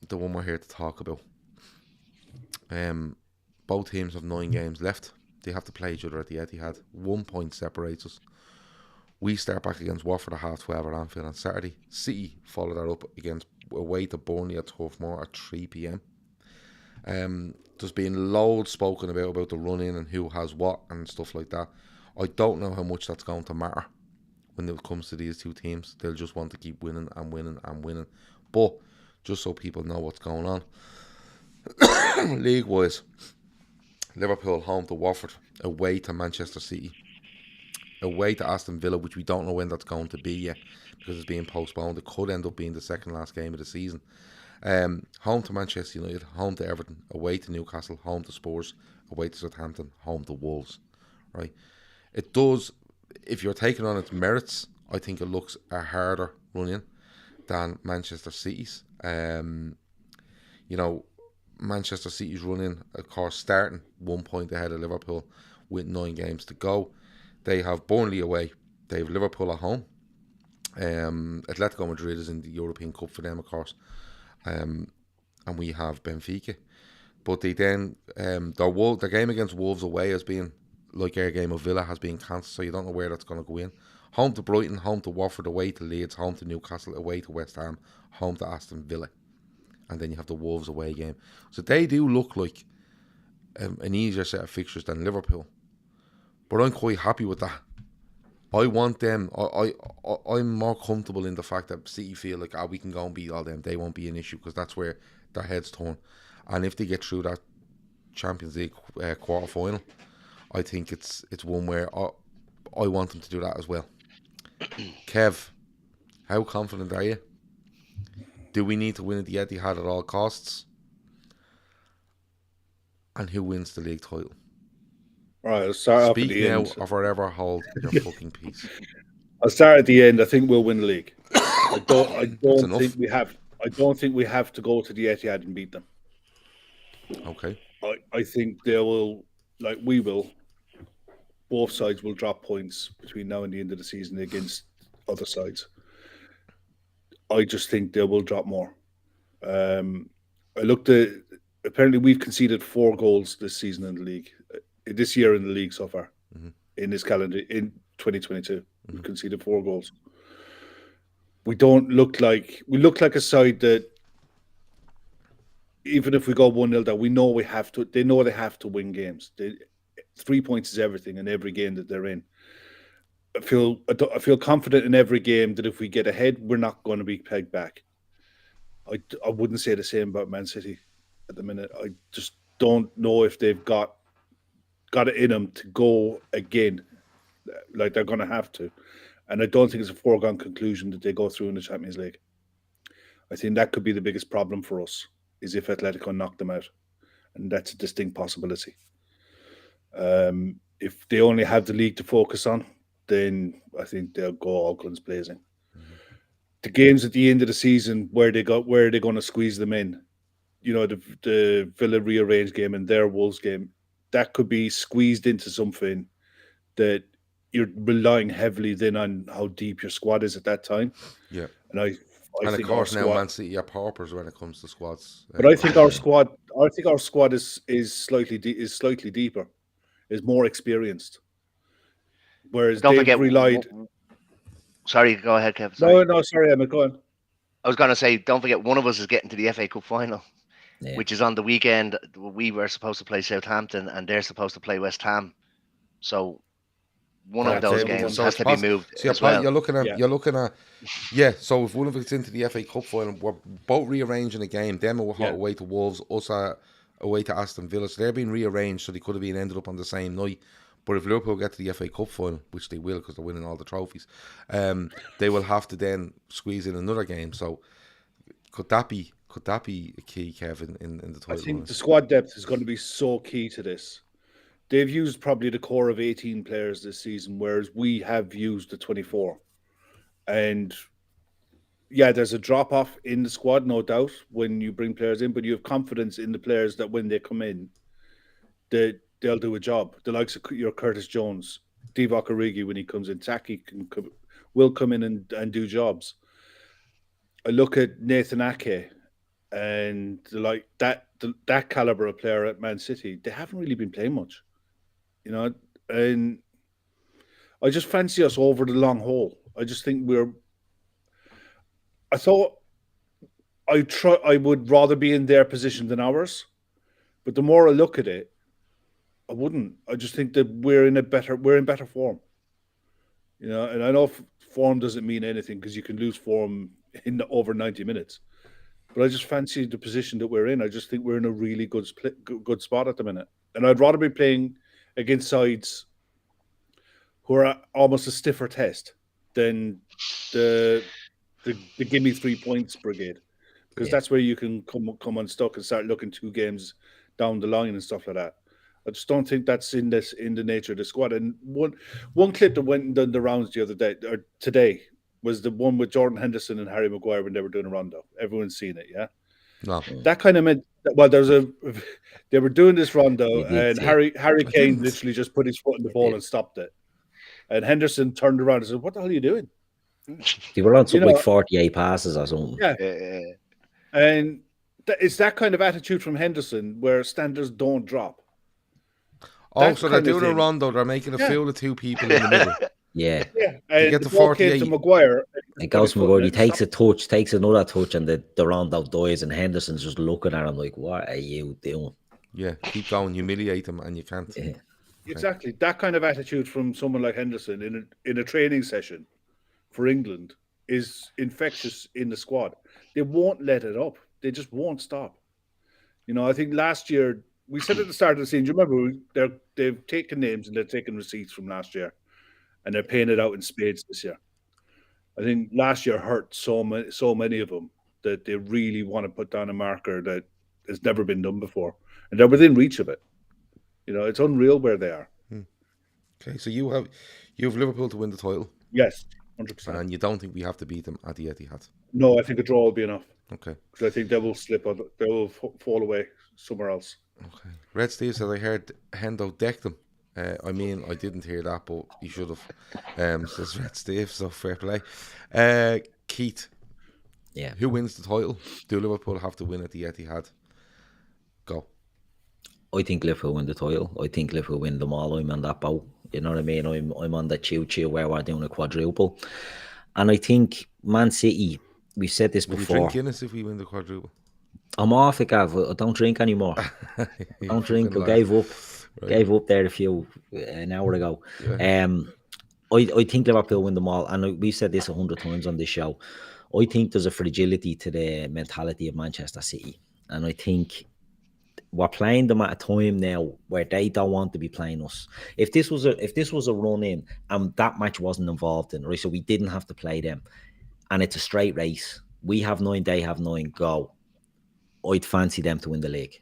the one we're here to talk about. Both teams have 9 games left. They have to play each other at the Etihad. 1 point separates us. We start back against Watford at 12:30 at Anfield on Saturday. City follow that up against away to Burnley at Turf Moor at 3 p.m. There's been loads spoken about the run-in and who has what and stuff like that. I don't know how much that's going to matter when it comes to these two teams. They'll just want to keep winning and winning and winning. But just so people know what's going on, league-wise, Liverpool home to Watford, away to Manchester City, away to Aston Villa, which we don't know when that's going to be yet because it's being postponed. It could end up being the second last game of the season. Home to Manchester United, home to Everton, away to Newcastle, home to Spurs, away to Southampton, home to Wolves. Right? It does, if you're taking on its merits, I think it looks a harder run-in than Manchester City's. You know, Manchester City's running, of course, starting 1 point ahead of Liverpool with 9 games to go. They have Burnley away. They have Liverpool at home. Atletico Madrid is in the European Cup for them, of course. And we have Benfica. But they then, their game against Wolves away has been, like our game of Villa, has been cancelled, so you don't know where that's going to go in. Home to Brighton, home to Watford, away to Leeds, home to Newcastle, away to West Ham, home to Aston Villa. And then you have the Wolves away game. So they do look like an easier set of fixtures than Liverpool. But I'm quite happy with that. I want them. I'm more comfortable in the fact that City feel like we can go and beat all them. They won't be an issue because that's where their heads turn. And if they get through that Champions League quarter final, I think it's one where I want them to do that as well. Kev, how confident are you? Do we need to win at the Etihad at all costs? And who wins the league title? All right, I'll start off at Speak the now end. or forever hold your fucking peace. I'll start at the end. I think we'll win the league. I That's don't enough. think we have. I don't think we have to go to the Etihad and beat them. Okay. I think they will, like we will. Both sides will drop points between now and the end of the season against other sides. I just think they will drop more. I looked at. Apparently, we've conceded 4 goals this season in the league. This year in the league so far, in this calendar, in 2022, we've conceded 4 goals. We look like a side that, even if we go 1-0 down, we know we have to. They know they have to win games. 3 points is everything in every game that they're in. I feel confident in every game that if we get ahead, we're not going to be pegged back. I wouldn't say the same about Man City at the minute. I just don't know if they've got it in them to go again, like they're going to have to. And I don't think it's a foregone conclusion that they go through in the Champions League. I think that could be the biggest problem for us, is if Atletico knock them out. And that's a distinct possibility. If they only have the league to focus on, then I think they'll go all guns blazing. The games at the end of the season where they're going to squeeze them in, you know, the Villa rearranged game and their Wolves game, that could be squeezed into something that you're relying heavily then on how deep your squad is at that time. Yeah. And I And of think course our now squad, Man City are paupers when it comes to squads. but I think our squad is slightly deeper, is more experienced. Whereas Don't they've forget. relied. Sorry, go ahead, Kev. Sorry. No, sorry, Emmett, go on. I was going to say, don't forget, one of us is getting to the FA Cup final, which is on the weekend. We were supposed to play Southampton, and they're supposed to play West Ham. So one of those games has to be moved as well. You're looking at, so if one of us into the FA Cup final, we're both rearranging a game. Them away to Wolves, us away to Aston Villa. So they're being rearranged, so they could have been ended up on the same night. But if Liverpool get to the FA Cup final, which they will because they're winning all the trophies, they will have to then squeeze in another game. So could that be a key, Kevin, in the title? I think the squad depth is going to be so key to this. They've used probably the core of 18 players this season, whereas we have used the 24. And yeah, there's a drop off in the squad, no doubt, when you bring players in, but you have confidence in the players that when they come in, they'll do a job. The likes of your Curtis Jones, Divock Origi when he comes in, Taki will come in and do jobs. I look at Nathan Ake and like that caliber of player at Man City. They haven't really been playing much, and I just fancy us over the long haul. I just think I thought I would rather be in their position than ours, but the more I look at it, I wouldn't. I just think that we're in better form. And I know form doesn't mean anything because you can lose form in over 90 minutes. But I just fancy the position that we're in. I just think we're in a really good spot at the minute. And I'd rather be playing against sides who are almost a stiffer test than the give me 3 points brigade. Because that's where you can come unstuck and start looking 2 games down the line and stuff like that. I just don't think that's in the nature of the squad. And one clip that went and done the rounds the other day or today was the one with Jordan Henderson and Harry Maguire when they were doing a rondo. Everyone's seen it, yeah. No. That kind of meant they were doing this rondo and Harry Kane literally just put his foot in the ball and stopped it. And Henderson turned around and said, "What the hell are you doing?" They were on something like 48 passes or something. Yeah. And it's that kind of attitude from Henderson where standards don't drop. So they're doing a rondo. They're making a foul of 2 people in the middle. Yeah. And get the 48 to Maguire. It goes to Maguire. He takes a touch, takes another touch, and the rondo dies. And Henderson's just looking at him like, "What are you doing?" Yeah, keep going, humiliate him, and you can't. Yeah. Exactly. That kind of attitude from someone like Henderson in a training session for England is infectious in the squad. They won't let it up. They just won't stop. I think last year, we said at the start of the season, do you remember, they've taken names and they're taking receipts from last year and they're paying it out in spades this year. I think last year hurt so many of them that they really want to put down a marker that has never been done before. And they're within reach of it. It's unreal where they are. Okay, so you have Liverpool to win the title. Yes, 100%. And you don't think we have to beat them at the Etihad? No, I think a draw will be enough. Okay. Because I think they will they will fall away somewhere else. Okay. Red Steve said I heard Hendo decked them. I mean, I didn't hear that, but he should have. Says Red Steve, so fair play. Keith. Yeah. Who wins the title? Do Liverpool have to win at the Etihad? Go. I think Liverpool win the title. I think Liverpool win them all. I'm on that boat. You know what I mean? I'm on the choo-choo where we're doing a quadruple. And I think Man City, we've said this Will before. you drink Guinness if we win the quadruple? I'm off it, Gav. I don't drink anymore. I don't drink. I gave up. Right. Gave up there an hour ago. Yeah. I think Liverpool win them all. And we've said this 100 times on this show. I think there's a fragility to the mentality of Manchester City. And I think we're playing them at a time now where they don't want to be playing us. If this was a run in and that match wasn't involved in, right, so we didn't have to play them, and it's a straight race, we have 9, they have 9, go. I'd fancy them to win the league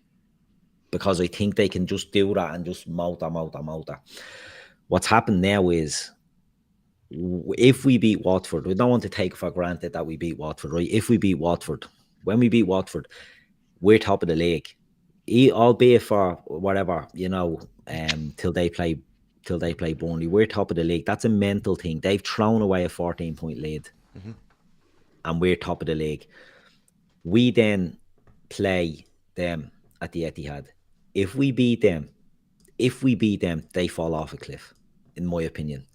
because I think they can just do that and just motor. What's happened now is if we beat Watford, we don't want to take for granted that we beat Watford, right? If we beat Watford, when we beat Watford, we're top of the league. Albeit for whatever, till they play Burnley, we're top of the league. That's a mental thing. They've thrown away a 14-point lead, and we're top of the league. We then play them at the Etihad. If we beat them, they fall off a cliff, in my opinion.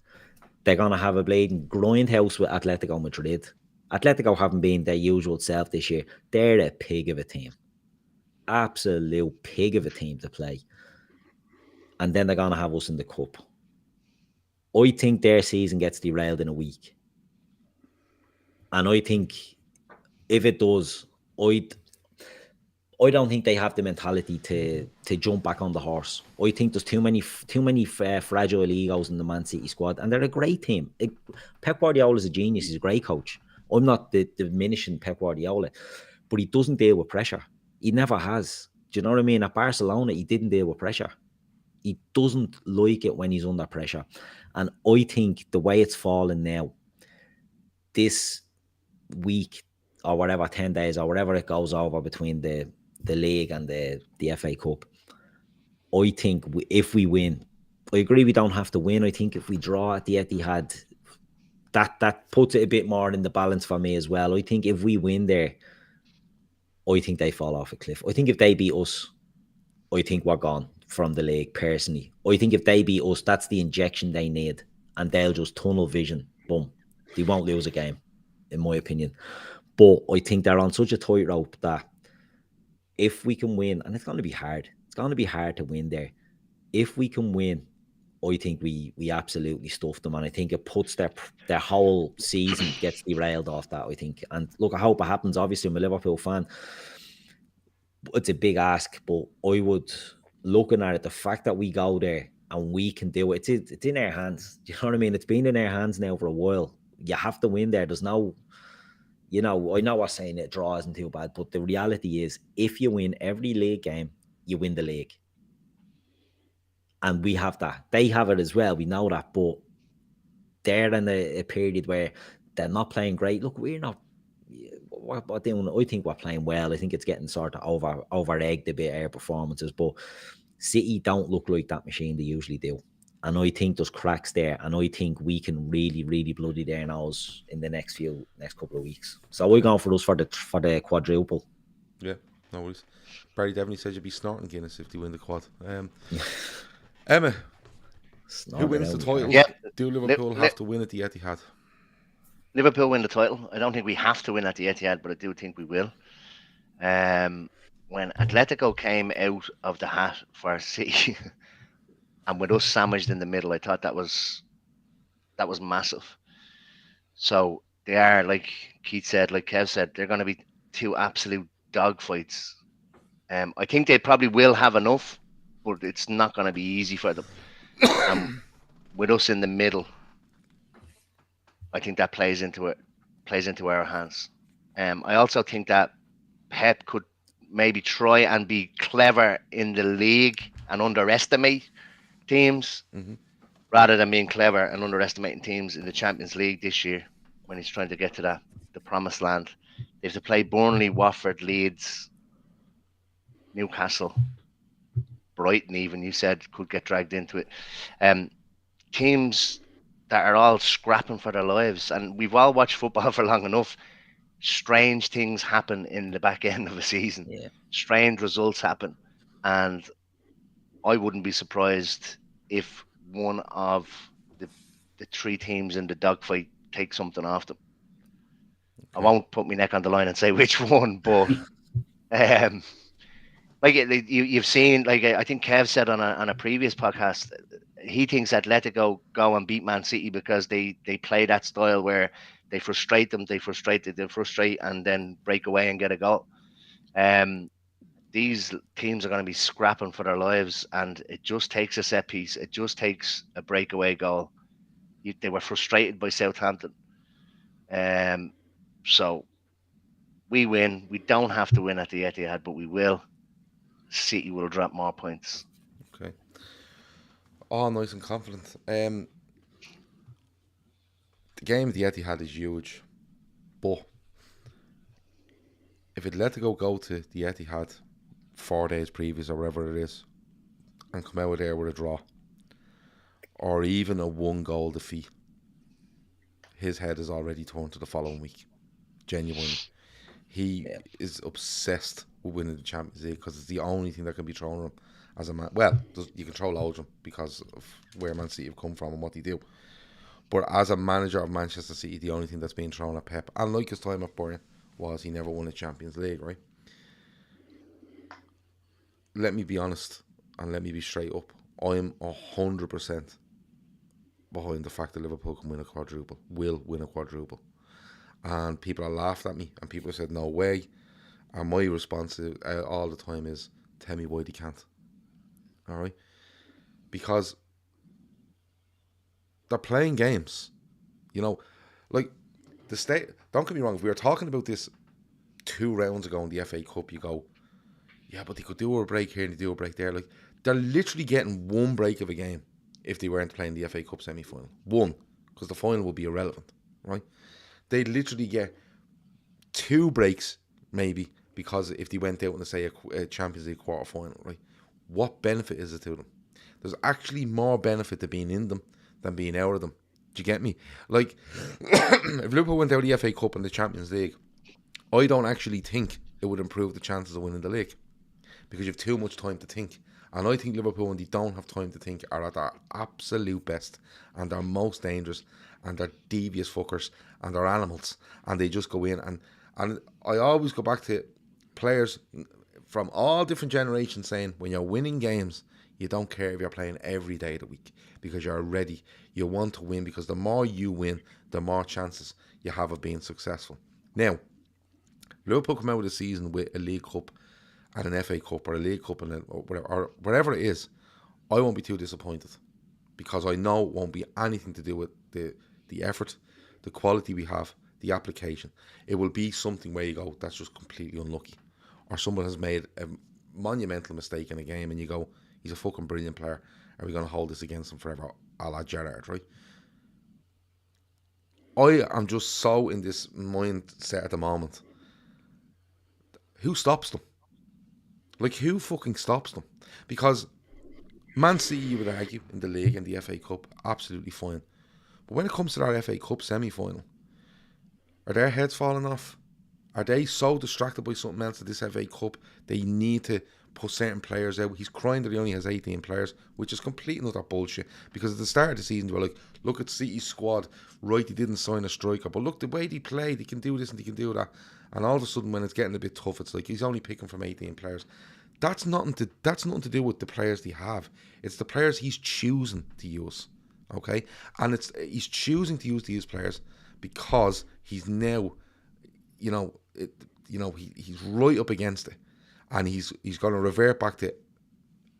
They're gonna have a blatant grindhouse with Atletico Madrid. Atletico haven't been their usual self this year. They're a pig of a team. Absolute pig of a team to play, and then they're gonna have us in the cup. I think their season gets derailed in a week, and I think if it does, I don't think they have the mentality to jump back on the horse. I think there's too many fragile egos in the Man City squad, and they're a great team. Pep Guardiola is a genius. He's a great coach. I'm not diminishing Pep Guardiola, but he doesn't deal with pressure. He never has. Do you know what I mean? At Barcelona, he didn't deal with pressure. He doesn't like it when he's under pressure. And I think the way it's fallen now, this week or whatever, 10 days or whatever it goes over between the league and the FA Cup, I think if we win, I agree we don't have to win. I think if we draw at the Etihad, that puts it a bit more in the balance for me as well. I think if we win there, I think they fall off a cliff. I think if they beat us, I think we're gone from the league, personally. I think if they beat us, that's the injection they need, and they'll just tunnel vision. Boom. They won't lose a game, in my opinion. But I think they're on such a tightrope that if we can win, and it's going to be hard. It's going to be hard to win there. If we can win, I think we absolutely stuff them, and I think it puts their whole season gets derailed off that, I think. And look, I hope it happens. Obviously, I'm a Liverpool fan. It's a big ask, but I would, looking at it, the fact that we go there and we can do it, it's in our hands. Do you know what I mean? It's been in our hands now for a while. You have to win there. There's no, I know we're saying it, draw isn't too bad, but the reality is, if you win every league game, you win the league. And we have that. They have it as well. We know that, but they're in a period where they're not playing great. Look, we're not. We're doing. I think we're playing well. I think it's getting sort of over-egged a bit, our performances. But City don't look like that machine they usually do. And I think there's cracks there. And I think we can really, really bloody their nose in the next couple of weeks. So we're going for us for the quadruple. Yeah, no worries. Barry Devaney said you'd be snorting Guinness if they win the quad. Emma, who wins the title? Yeah. Do Liverpool have to win at the Etihad? Liverpool win the title. I don't think we have to win at the Etihad, but I do think we will. When Atletico came out of the hat for City, and with us sandwiched in the middle, I thought that was massive. So they are, like Keith said, like Kev said, they're going to be two absolute dogfights. I think they probably will have enough, but it's not going to be easy for them. With us in the middle, I think that plays into our hands. I also think that Pep could maybe try and be clever in the league and underestimate teams, rather than being clever and underestimating teams in the Champions League this year when he's trying to get to the promised land. They have to play Burnley, Watford, Leeds, Newcastle, Brighton even, you said, could get dragged into it. Teams that are all scrapping for their lives. And we've all watched football for long enough. Strange things happen in the back end of a season. Yeah. Strange results happen. And I wouldn't be surprised if one of the three teams in the dogfight takes something off them. Okay. I won't put my neck on the line and say which one, but like you've seen, like I think Kev said on a previous podcast, he thinks Atletico go and beat Man City because they play that style where they frustrate, and then break away and get a goal. These teams are going to be scrapping for their lives, and it just takes a set piece. It just takes a breakaway goal. They were frustrated by Southampton. So we win. We don't have to win at the Etihad, but we will. City will drop more points. Okay. Oh, nice and confident. The game at the Etihad is huge, but if Atletico go to the Etihad 4 days previous or whatever it is, and come out of there with a draw, or even a 1-goal defeat, his head is already turned to the following week. Genuinely. He is obsessed with winning the Champions League because it's the only thing that can be thrown at him as a man. Well, you can throw loads of them because of where Man City have come from and what they do. But as a manager of Manchester City, the only thing that's being thrown at Pep, and like his time at Bayern, was he never won a Champions League, right? Let me be honest and let me be straight up. I'm 100% behind the fact that Liverpool can win a quadruple, will win a quadruple. And people have laughed at me and people have said, no way. And my response all the time is, tell me why they can't. All right? Because they're playing games. You know, like the state. Don't get me wrong. If we were talking about this 2 rounds ago in the FA Cup, you go, yeah, but they could do a break here and they do a break there. Like, they're literally getting 1 break of a game if they weren't playing the FA Cup semi-final. 1, because the final would be irrelevant, right? They literally get 2 breaks maybe, because if they went out in, say, a Champions League quarter final, right? What benefit is it to them? There's actually more benefit to being in them than being out of them. Do you get me? Like, if Liverpool went out of the FA Cup and the Champions League, I don't actually think it would improve the chances of winning the league, because you have too much time to think. And I think Liverpool, when they don't have time to think, are at their absolute best, and they're most dangerous, and they're devious fuckers, and they're animals, and they just go in. And I always go back to players from all different generations saying, when you're winning games, you don't care if you're playing every day of the week, because you're ready. You want to win, because the more you win, the more chances you have of being successful. Now, Liverpool come out of the season with a League Cup and an FA Cup, or a League Cup, or whatever it is, I won't be too disappointed, because I know it won't be anything to do with the effort, the quality we have, the application. It will be something where you go, that's just completely unlucky, or someone has made a monumental mistake in a game and you go, he's a fucking brilliant player, are we going to hold this against him forever, a la Gerrard, right? I am just so in this mindset at the moment. Who stops them? Like, who fucking stops them? Because Man City, you would argue, in the league and the FA Cup, absolutely fine. But when it comes to that FA Cup semi-final, are their heads falling off? Are they so distracted by something else at this FA Cup, they need to put certain players out? He's crying that he only has 18 players, which is complete and utter bullshit. Because at the start of the season, they were like, look at City's squad, right, they didn't sign a striker, but look, the way they play, they can do this and they can do that. And all of a sudden, when it's getting a bit tough, it's like he's only picking from 18 players. That's nothing to do with the players they have. It's the players he's choosing to use, okay? And he's choosing to use these players because he's now, he's right up against it, and he's going to revert back to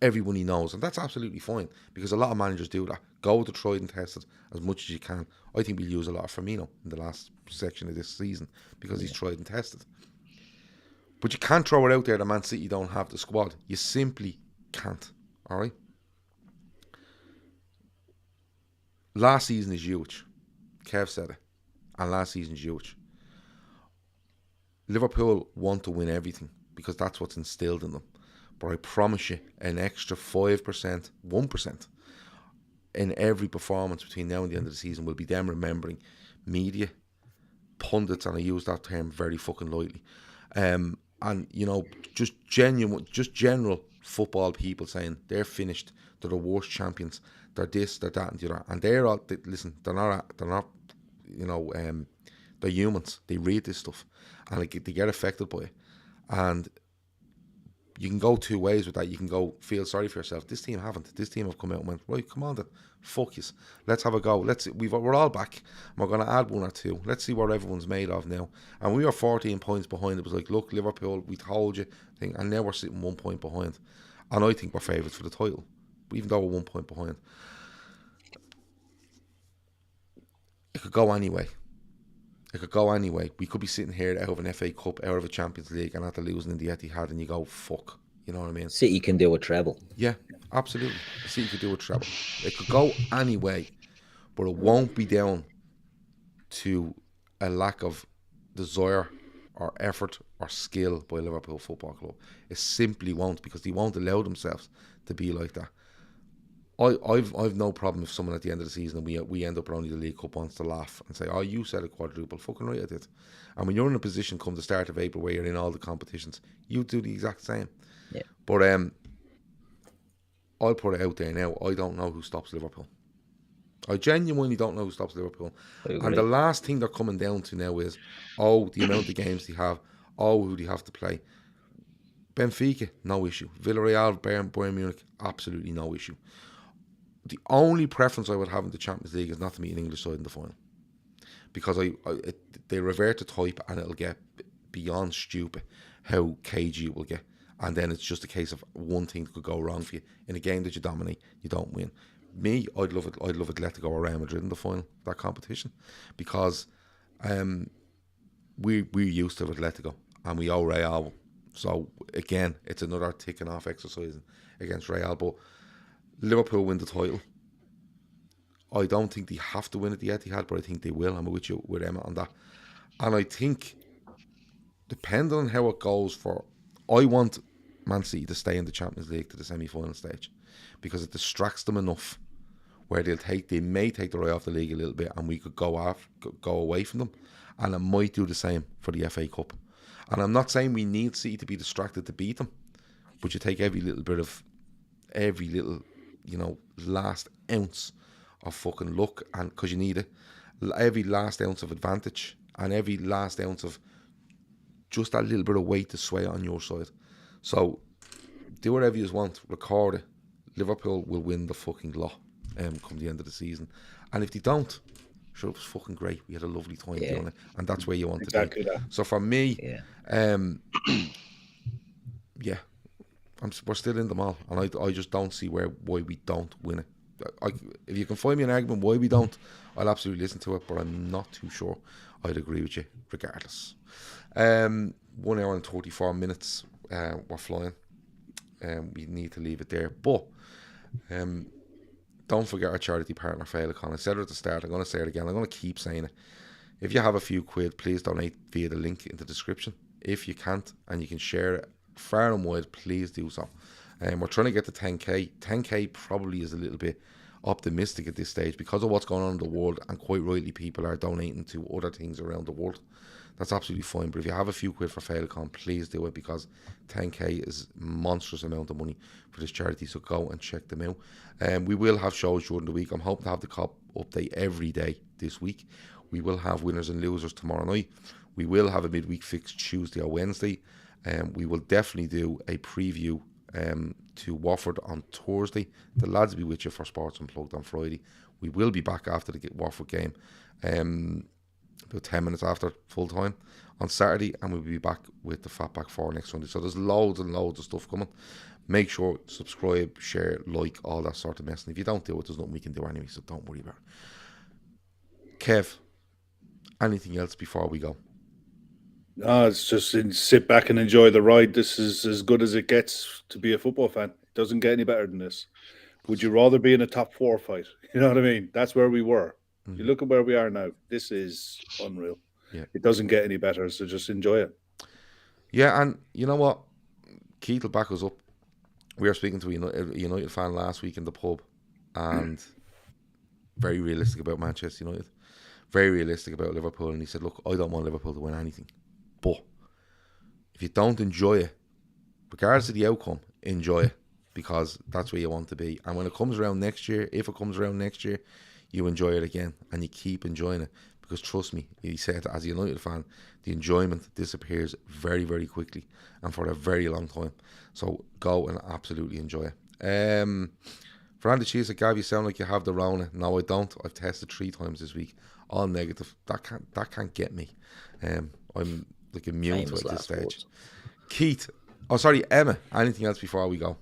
everyone he knows, and that's absolutely fine, because a lot of managers do that. Go with the tried and tested as much as you can. I think we'll use a lot of Firmino in the last section of this season because he's tried and tested. But you can't throw it out there that Man City don't have the squad. You simply can't. All right? Last season is huge. Kev said it. And last season is huge. Liverpool want to win everything because that's what's instilled in them. But I promise you, an extra 5%, 1% in every performance between now and the end of the season will be them remembering media, pundits, and I use that term very fucking lightly, and just general football people saying they're finished, they're the worst champions, they're this, they're that, and the other, and they're all, listen, they're not, they're humans. They read this stuff and they get affected by it, and you can go two ways with that. You can go feel sorry for yourself. This team haven't. This team have come out and went, right, come on then, fuck you. Let's have a go. We're all back. And we're going to add one or two. Let's see what everyone's made of now. And we were 14 points behind. It was like, look, Liverpool, we told you. And now we're sitting 1 point behind. And I think we're favourites for the title, even though we're 1 point behind. It could go anyway. We could be sitting here out of an FA Cup, out of a Champions League, and after losing in the Etihad, and you go, fuck. You know what I mean? City can do a treble. Yeah, absolutely. City could do a treble. It could go anyway, but it won't be down to a lack of desire or effort or skill by Liverpool Football Club. It simply won't, because they won't allow themselves to be like that. I've no problem if someone at the end of the season we end up running the League Cup wants to laugh and say, oh, you said a quadruple. Fucking right I did. And when you're in a position come the start of April where you're in all the competitions, you do the exact same. Yeah. But I'll put it out there now. I don't know who stops Liverpool. I genuinely don't know who stops Liverpool. And the last thing they're coming down to now is, the amount of games they have, who they have to play. Benfica, no issue. Villarreal, Bayern Munich, absolutely no issue. The only preference I would have in the Champions League is not to meet an English side in the final, because they revert to type, and it'll get beyond stupid how cagey it will get, and then it's just a case of one thing that could go wrong for you in a game that you dominate, you don't win. Me, I'd love Atletico or Real Madrid in the final, that competition, because we're used to Atletico and we owe Real, so again it's another ticking off exercise against Real. But Liverpool win the title. I don't think they have to win at the Etihad, but I think they will. I'm with Emmett on that. And I think depending on how it goes I want Man City to stay in the Champions League to the semi-final stage because it distracts them enough where they may take their eye off the league a little bit and we could go away from them, and it might do the same for the FA Cup. And I'm not saying we need City to be distracted to beat them, but you take every little, last ounce of fucking luck, and because you need it, every last ounce of advantage and every last ounce of just that little bit of weight to sway on your side. So do whatever you want, record it. Liverpool will win the fucking lot come the end of the season. And if they don't, sure, it was fucking great. We had a lovely time doing it, and that's where you want to be. So for me, we're still in them all, and I just don't see why we don't win it. If you can find me an argument why we don't, I'll absolutely listen to it, but I'm not too sure I'd agree with you regardless. 1 hour and 34 minutes we're flying. We need to leave it there, but don't forget our charity partner Féileacáin. I said it at the start, I'm going to say it again, I'm going to keep saying it. If you have a few quid, please donate via the link in the description. If you can't and you can share it far and wide, please do so. We're trying to get to 10k. 10k probably is a little bit optimistic at this stage because of what's going on in the world, and quite rightly people are donating to other things around the world. That's absolutely fine, but if you have a few quid for Féileacáin, please do it, because 10k is a monstrous amount of money for this charity, so go and check them out. We will have shows during the week. I'm hoping to have the Klopp update every day this week. We will have winners and losers tomorrow night. We will have a midweek fix Tuesday or Wednesday. We will definitely do a preview to Watford on Thursday. The lads will be with you for Sports Unplugged on Friday. We will be back after the Watford game, about 10 minutes after full time on Saturday, and we'll be back with the Fatback 4 next Sunday. So there's loads and loads of stuff coming. Make sure, subscribe, share, like, all that sort of mess. And if you don't do it, there's nothing we can do anyway, so don't worry about it. Kev, anything else before we go? No, it's just sit back and enjoy the ride. This is as good as it gets to be a football fan. It doesn't get any better than this. Would you rather be in a top 4 fight? You know what I mean? That's where we were. You look at where we are now. This is unreal. Yeah. It doesn't get any better, so just enjoy it. Yeah, and you know what? Keith will back us up. We were speaking to a United fan last week in the pub, and very realistic about Manchester United, very realistic about Liverpool, and he said, look, I don't want Liverpool to win anything, but if you don't enjoy it, regardless of the outcome, enjoy it, because that's where you want to be. And when it comes around next year, if it comes around next year, you enjoy it again, and you keep enjoying it, because trust me, he said, as a United fan, the enjoyment disappears very, very quickly and for a very long time. So go and absolutely enjoy it. For Andy Cheese, Gav, you sound like you have the Rona. No, I don't. I've tested 3 times this week, all negative. That can't get me. I'm like immune to it at this stage. Keith, Emma, anything else before we go?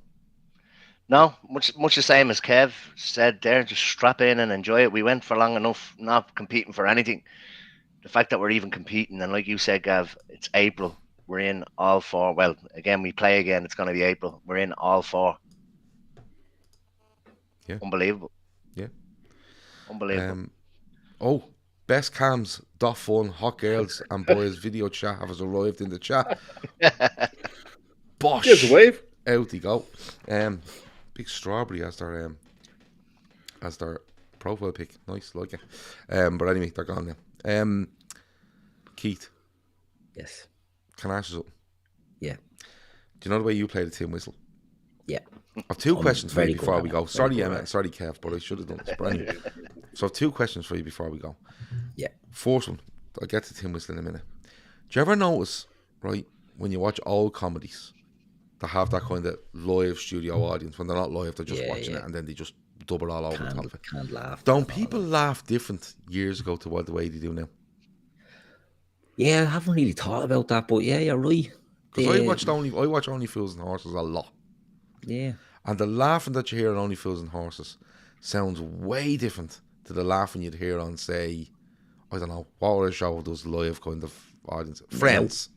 No, much the same as Kev said there. Just strap in and enjoy it. We went for long enough not competing for anything. The fact that we're even competing, and like you said, Gav, it's April. We're in all 4. Well, again, we play again. It's going to be April. We're in all 4. Yeah. Unbelievable. Yeah. Unbelievable. Bestcams.fun, hot girls and boys video chat have arrived in the chat. Bosh. Give a wave. Out they go. Big Strawberry as their profile pic. Nice, like it. But anyway, they're gone now. Keith. Yes. Can I ask you something? Yeah. Do you know the way you play the tin whistle? Yeah. I've 2 questions for you before we go. Sorry, Emma. Sorry, Kev, but I should have done this. But anyway. So I've 2 questions for you before we go. Yeah. First one, I'll get to tin whistle in a minute. Do you ever notice, right, when you watch old comedies, they have that kind of live studio audience? When they're not live, they're just watching it, and then they just dub it all over the top of it. Can't laugh. Don't people laugh different years ago to the way they do now? Yeah, I haven't really thought about that, but yeah, you're right. Because I watch Only Fools and Horses a lot. Yeah. And the laughing that you hear on Only Fools and Horses sounds way different to the laughing you'd hear on, say, I don't know, what other show does live kind of audience? Friends.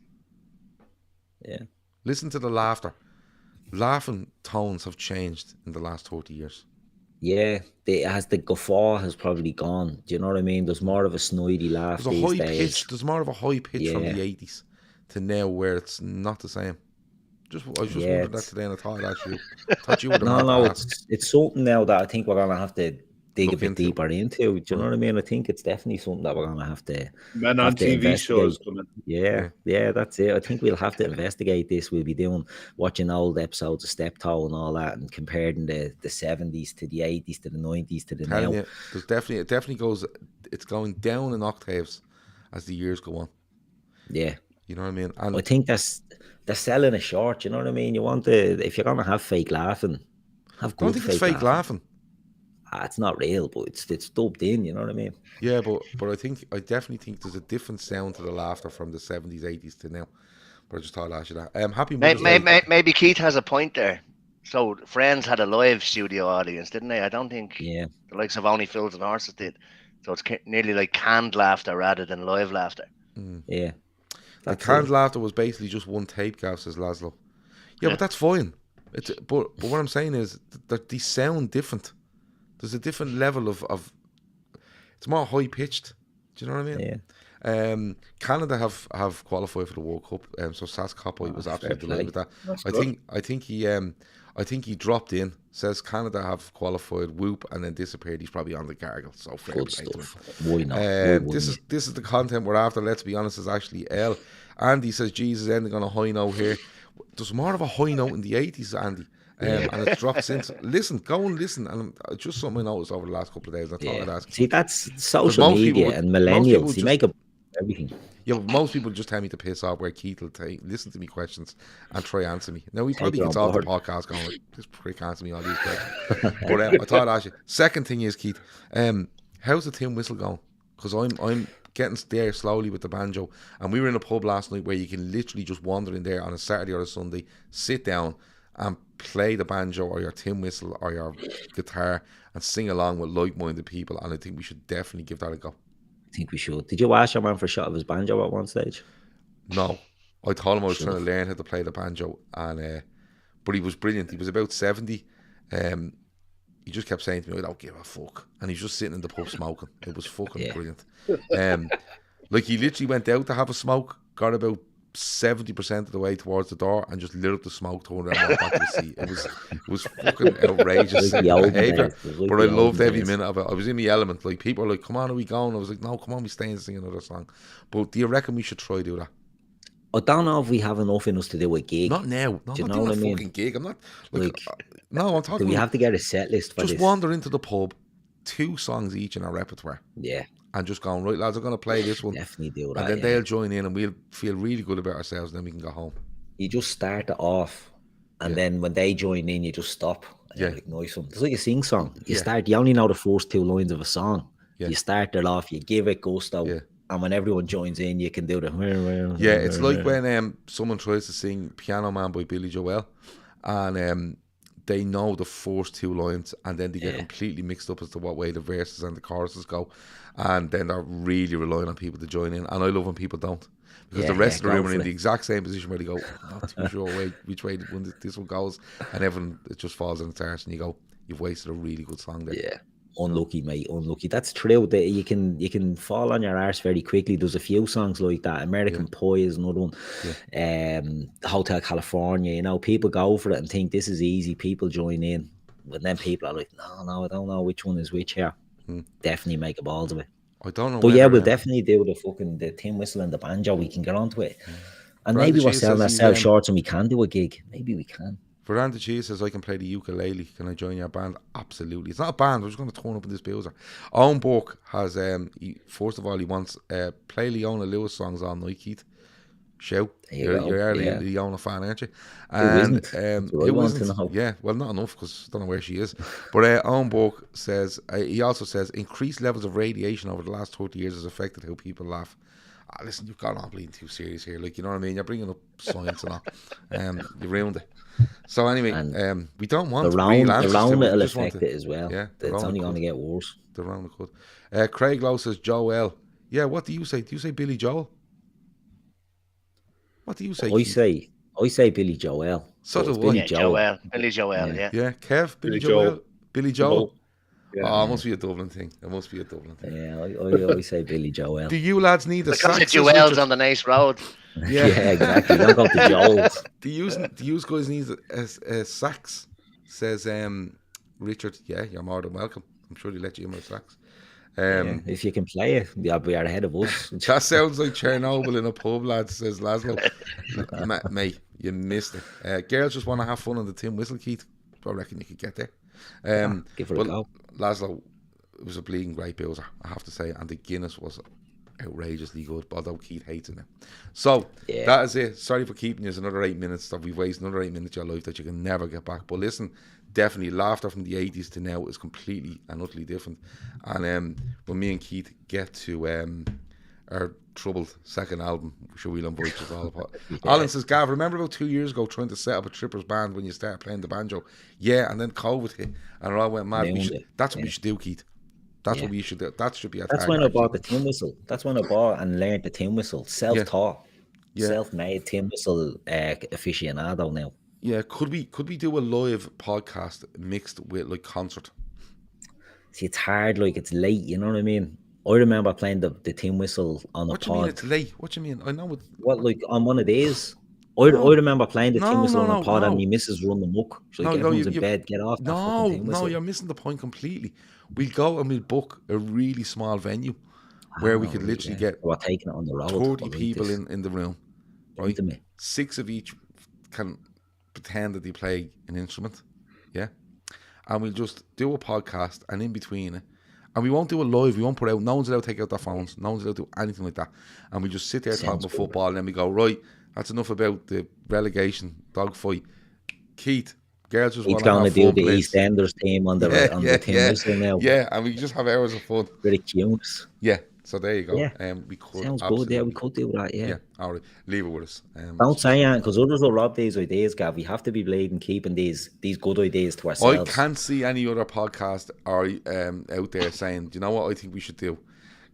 Yeah. Listen to the laughter. Laughing tones have changed in the last 30 years. Yeah, the guffaw has probably gone. Do you know what I mean? There's more of a snidey laugh There's these days. There's more of a high pitch from the 80s to now where it's not the same? I was just Yeah, wondering that today, and I thought I'd ask you. Thought you were the man No, to ask. it's something now that I think we're gonna have to dig Look a bit into. deeper into. Do you know what I mean? I think it's definitely something that we're gonna have to Man on TV investigate. shows coming. Yeah, that's it. I think we'll have to investigate this. We'll be watching old episodes of Steptoe and all that, and comparing the 70s to the 80s to the 90s to the Telling now. you, it definitely goes. It's going down in octaves as the years go on. Yeah, You know what I mean? And I think they're selling it short. You know what I mean? You want if you're gonna have fake laughing, have good don't think it's fake laughing. It's not real, but it's dubbed in. You know what I mean? Yeah, but I definitely think there's a different sound to the laughter from the 70s, 80s to now. But I just thought I'd ask you that. Happy Mother's Day. Maybe Keith has a point there. So Friends had a live studio audience, didn't they? I don't think the likes of Only Fools and Horses did. So it's nearly like canned laughter rather than live laughter. Yeah. The canned laughter was basically just one tape, Gav, says Laszlo. Yeah, but that's fine. But what I'm saying is that they sound different. There's a different level of it's more high pitched. Do you know what I mean? Yeah. Canada have qualified for the World Cup. So Sas Copoy was absolutely delighted with that. I think he dropped in, says Canada have qualified, whoop, and then disappeared. He's probably on the gargle. So fair Good play to him. stuff. Why not? This is the content we're after. Let's be honest, is actually L. Andy says, Jesus, ending on a high note here. There's more of a high note in the 80s, Andy. And it's dropped since. Listen, go and listen. And it's just something I noticed over the last couple of days. I thought I'd ask. See, that's social media and millennials. You make everything. Yeah, but most people just tell me to piss off, where Keith will listen to me questions and try answer me. Now, he probably gets off the podcast going, like, this prick answer me all these questions. But I thought I'd ask you. Second thing is, Keith, how's the tin whistle going? Because I'm getting there slowly with the banjo. And we were in a pub last night where you can literally just wander in there on a Saturday or a Sunday, sit down and play the banjo or your tin whistle or your guitar and sing along with like-minded people. And I think we should definitely give that a go. I think we should. Did you ask your man for a shot of his banjo at one stage? No. I told him I was trying to learn how to play the banjo, and but he was brilliant. He was about 70. He just kept saying to me, I don't give a fuck. And he's just sitting in the pub smoking. It was fucking brilliant. Like, he literally went out to have a smoke, got about 70% of the way towards the door, and just lit up the smoke, turned around and went back to the seat. It was fucking outrageous behaviour. But I loved every minute of it. I was in the element. Like, people were like, come on, are we going? I was like, no, come on, we stay and sing another song. But do you reckon we should try do that? I don't know if we have enough in us to do a gig. Not now. No, I'm not doing a fucking gig. I'm not like no, I'm talking. Do we have to get a set list for just this? wander into the pub, 2 songs each in our repertoire. Yeah. And just going, right, lads, I'm going to play this one. Definitely do that. And then they'll join in and we'll feel really good about ourselves, and then we can go home. You just start it off, and then when they join in, you just stop. And Yeah. like, nice one. It's like a sing song. You only know the first 2 lines of a song. Yeah. You start it off, you give it gusto. Yeah. And when everyone joins in, you can do the... Yeah, it's like when someone tries to sing Piano Man by Billy Joel, and they know the first 2 lines, and then they get completely mixed up as to what way the verses and the choruses go, and then they're really relying on people to join in. And I love when people don't, because the rest of the room are in the exact same position where they go, not too sure which way this one goes, and everyone, it just falls on its arse, and you go, you've wasted a really good song there. Yeah. Unlucky, mate. Unlucky. That's true. You can fall on your arse very quickly. There's a few songs like that. American Pie is another one. Yeah. Hotel California. You know, people go for it and think this is easy. People join in, but then people are like, no, I don't know which one is which here. Definitely make a balls of it. I don't know. But yeah, we'll definitely do the tin whistle and the banjo. We can get onto it, and maybe we're selling ourselves short, and we can do a gig. Maybe we can. Veranda Cheese says, I can play the ukulele. Can I join your band? Absolutely. It's not a band. We're just going to turn up in this boozer. Owen Burke has, first of all, he wants play Leona Lewis songs all night, Keith. Shout. You're Leona fan, aren't you? And who isn't? Yeah, well, not enough, because I don't know where she is. But Owen Burke says, he also says, increased levels of radiation over the last 30 years has affected how people laugh. Listen, you've gone on bleeding too serious here. Like, you know what I mean? You're bringing up science and all. You ruined it. So anyway, we don't want the round it'll affect it as well. Yeah, it's only going to get worse. The round could. Craig Lowe says Joel. Yeah, what do you say? Do you say Billy Joel? What do you say? I say Billy Joel. So do I. Billy Joel. Yeah. Yeah, Kev, Billy Joel. Billy Joel. Yeah. Oh, it must be a Dublin thing. It must be a Dublin thing. Yeah, I always say Billy Joel. Do you lads need a Because the sax? jewels on the nice road. Yeah, exactly. Don't go to Joel's. Do you guys need a sax? Says Richard. Yeah, you're more than welcome. I'm sure he'll let you in with a sax. Yeah, if you can play it, you'll be ahead of us. That sounds like Chernobyl in a pub, lads, says Laszlo. Mate, you missed it. Girls just want to have fun on the tin whistle, Keith. I reckon you could get there. Give it a go. Laszlo, it was a bleeding great boozer, I have to say, and the Guinness was outrageously good, although Keith hates it now. So, that is it. Sorry for keeping you another 8 minutes that we've wasted, another 8 minutes of your life that you can never get back. But listen, definitely laughter from the 80s to now is completely and utterly different. And when me and Keith get to our troubled second album, sure we'll invite you all apart. Alan says, Gav, remember about 2 years ago trying to set up a Trippers band when you started playing the banjo? Yeah, and then COVID hit and it all went mad. That's what we should do, Keith. That's what we should do. That should be a That's when I bought the tin whistle. That's when I bought and learned the tin whistle. Self-taught. Self-made tin whistle aficionado now. Yeah, could we do a live podcast mixed with like concert? See, it's hard, like it's late, you know what I mean? I remember playing the tin whistle on a pod. What do you mean it's late? What do you mean? I know it. What, like on one of these? I remember playing the tin whistle on a pod and my missus run the muck. She's like, everyone's in bed, get off that fucking tin whistle. No, you're missing the point completely. We'll go and we'll book a really small venue where we could literally get we're taking it on the road. 30 people in the room. Right? Intimate. 6 of each can pretend that they play an instrument. Yeah. And we'll just do a podcast and in between it. And we won't do it live. We won't put out. No one's allowed to take out their phones. No one's allowed to do anything like that. And we just sit there talking about football and then we go, right, that's enough about the relegation dogfight. Keith, girls just want to have fun. He's going to do the EastEnders team on the tin whistle now. Yeah, and we just have hours of fun. Really cute. Yeah, so there you go. Yeah. We could sounds good. Yeah, we could do that. Yeah. All right, leave it with us. Don't say anything because others will rob these ideas, Gav. We have to be bleeding keeping these good ideas to ourselves. I can't see any other podcast or out there saying, do you know what I think we should do?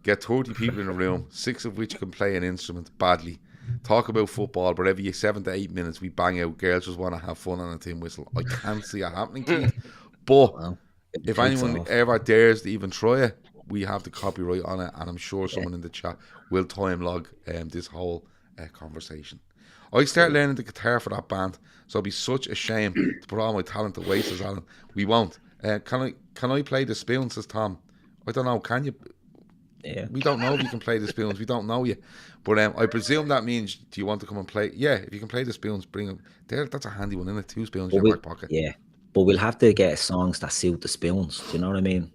Get 30 people in a room, 6 of which can play an instrument badly. Talk about football, but every 7 to 8 minutes we bang out girls just want to have fun on a tin whistle. I can't see it happening, Keith. But if anyone ever dares to even try it, we have the copyright on it, and I'm sure someone in the chat will time log this whole conversation. I start learning the guitar for that band, so it'd be such a shame to put all my talent to waste, as Alan. We won't. Can I play the spoon, says Tom? I don't know. Can you? Yeah. We don't know if you can play the spoons. We don't know yet. But I presume that means, do you want to come and play? Yeah, if you can play the spoons, bring them. There, that's a handy one, isn't it? 2 spoons in your back pocket. Yeah, but we'll have to get songs that suit the spoons. Do you know what I mean?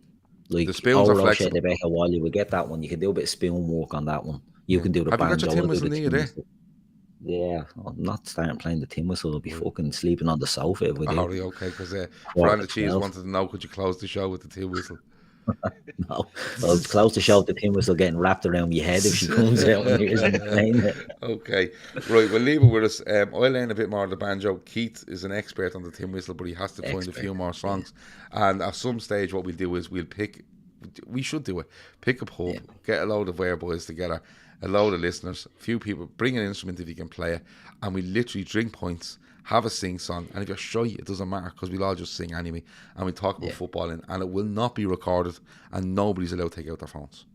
Like the spoons are flexible. While you will get that one, you can do a bit of spoon work on that one. You can do the banjo. Have you got your tin whistle near there? Yeah, I'm not starting playing the tin whistle. I'll be fucking sleeping on the sofa if we do. Oh, okay, because Brandon Cheese wanted to know, could you close the show with the tin whistle? No, well, it's close to show the tin whistle getting wrapped around your head if she comes out and hears me playing it. Okay, right, we'll leave it with us. I'll learn a bit more of the banjo. Keith is an expert on the tin whistle, but he has to find a few more songs. And at some stage, what we'll do is pick a pub, get a load of boys together, a load of listeners, a few people, bring an instrument if you can play it, and we literally drink points, have a sing song, and if you're shy, it doesn't matter because we'll all just sing anyway, and we talk about football, and it will not be recorded, and nobody's allowed to take out their phones.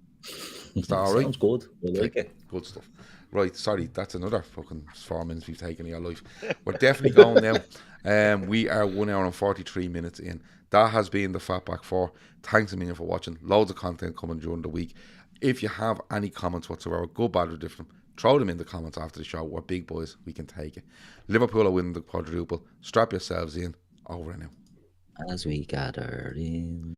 Is that all right? Sounds good. We like it. Good stuff. Right, sorry, that's another fucking 4 minutes we've taken in your life. We're definitely going now. We are 1 hour and 43 minutes in. That has been the Fatback 4. Thanks a million for watching. Loads of content coming during the week. If you have any comments whatsoever, good, bad, or different, throw them in the comments after the show. We're big boys. We can take it. Liverpool are winning the quadruple. Strap yourselves in. Over and out. As we gather in.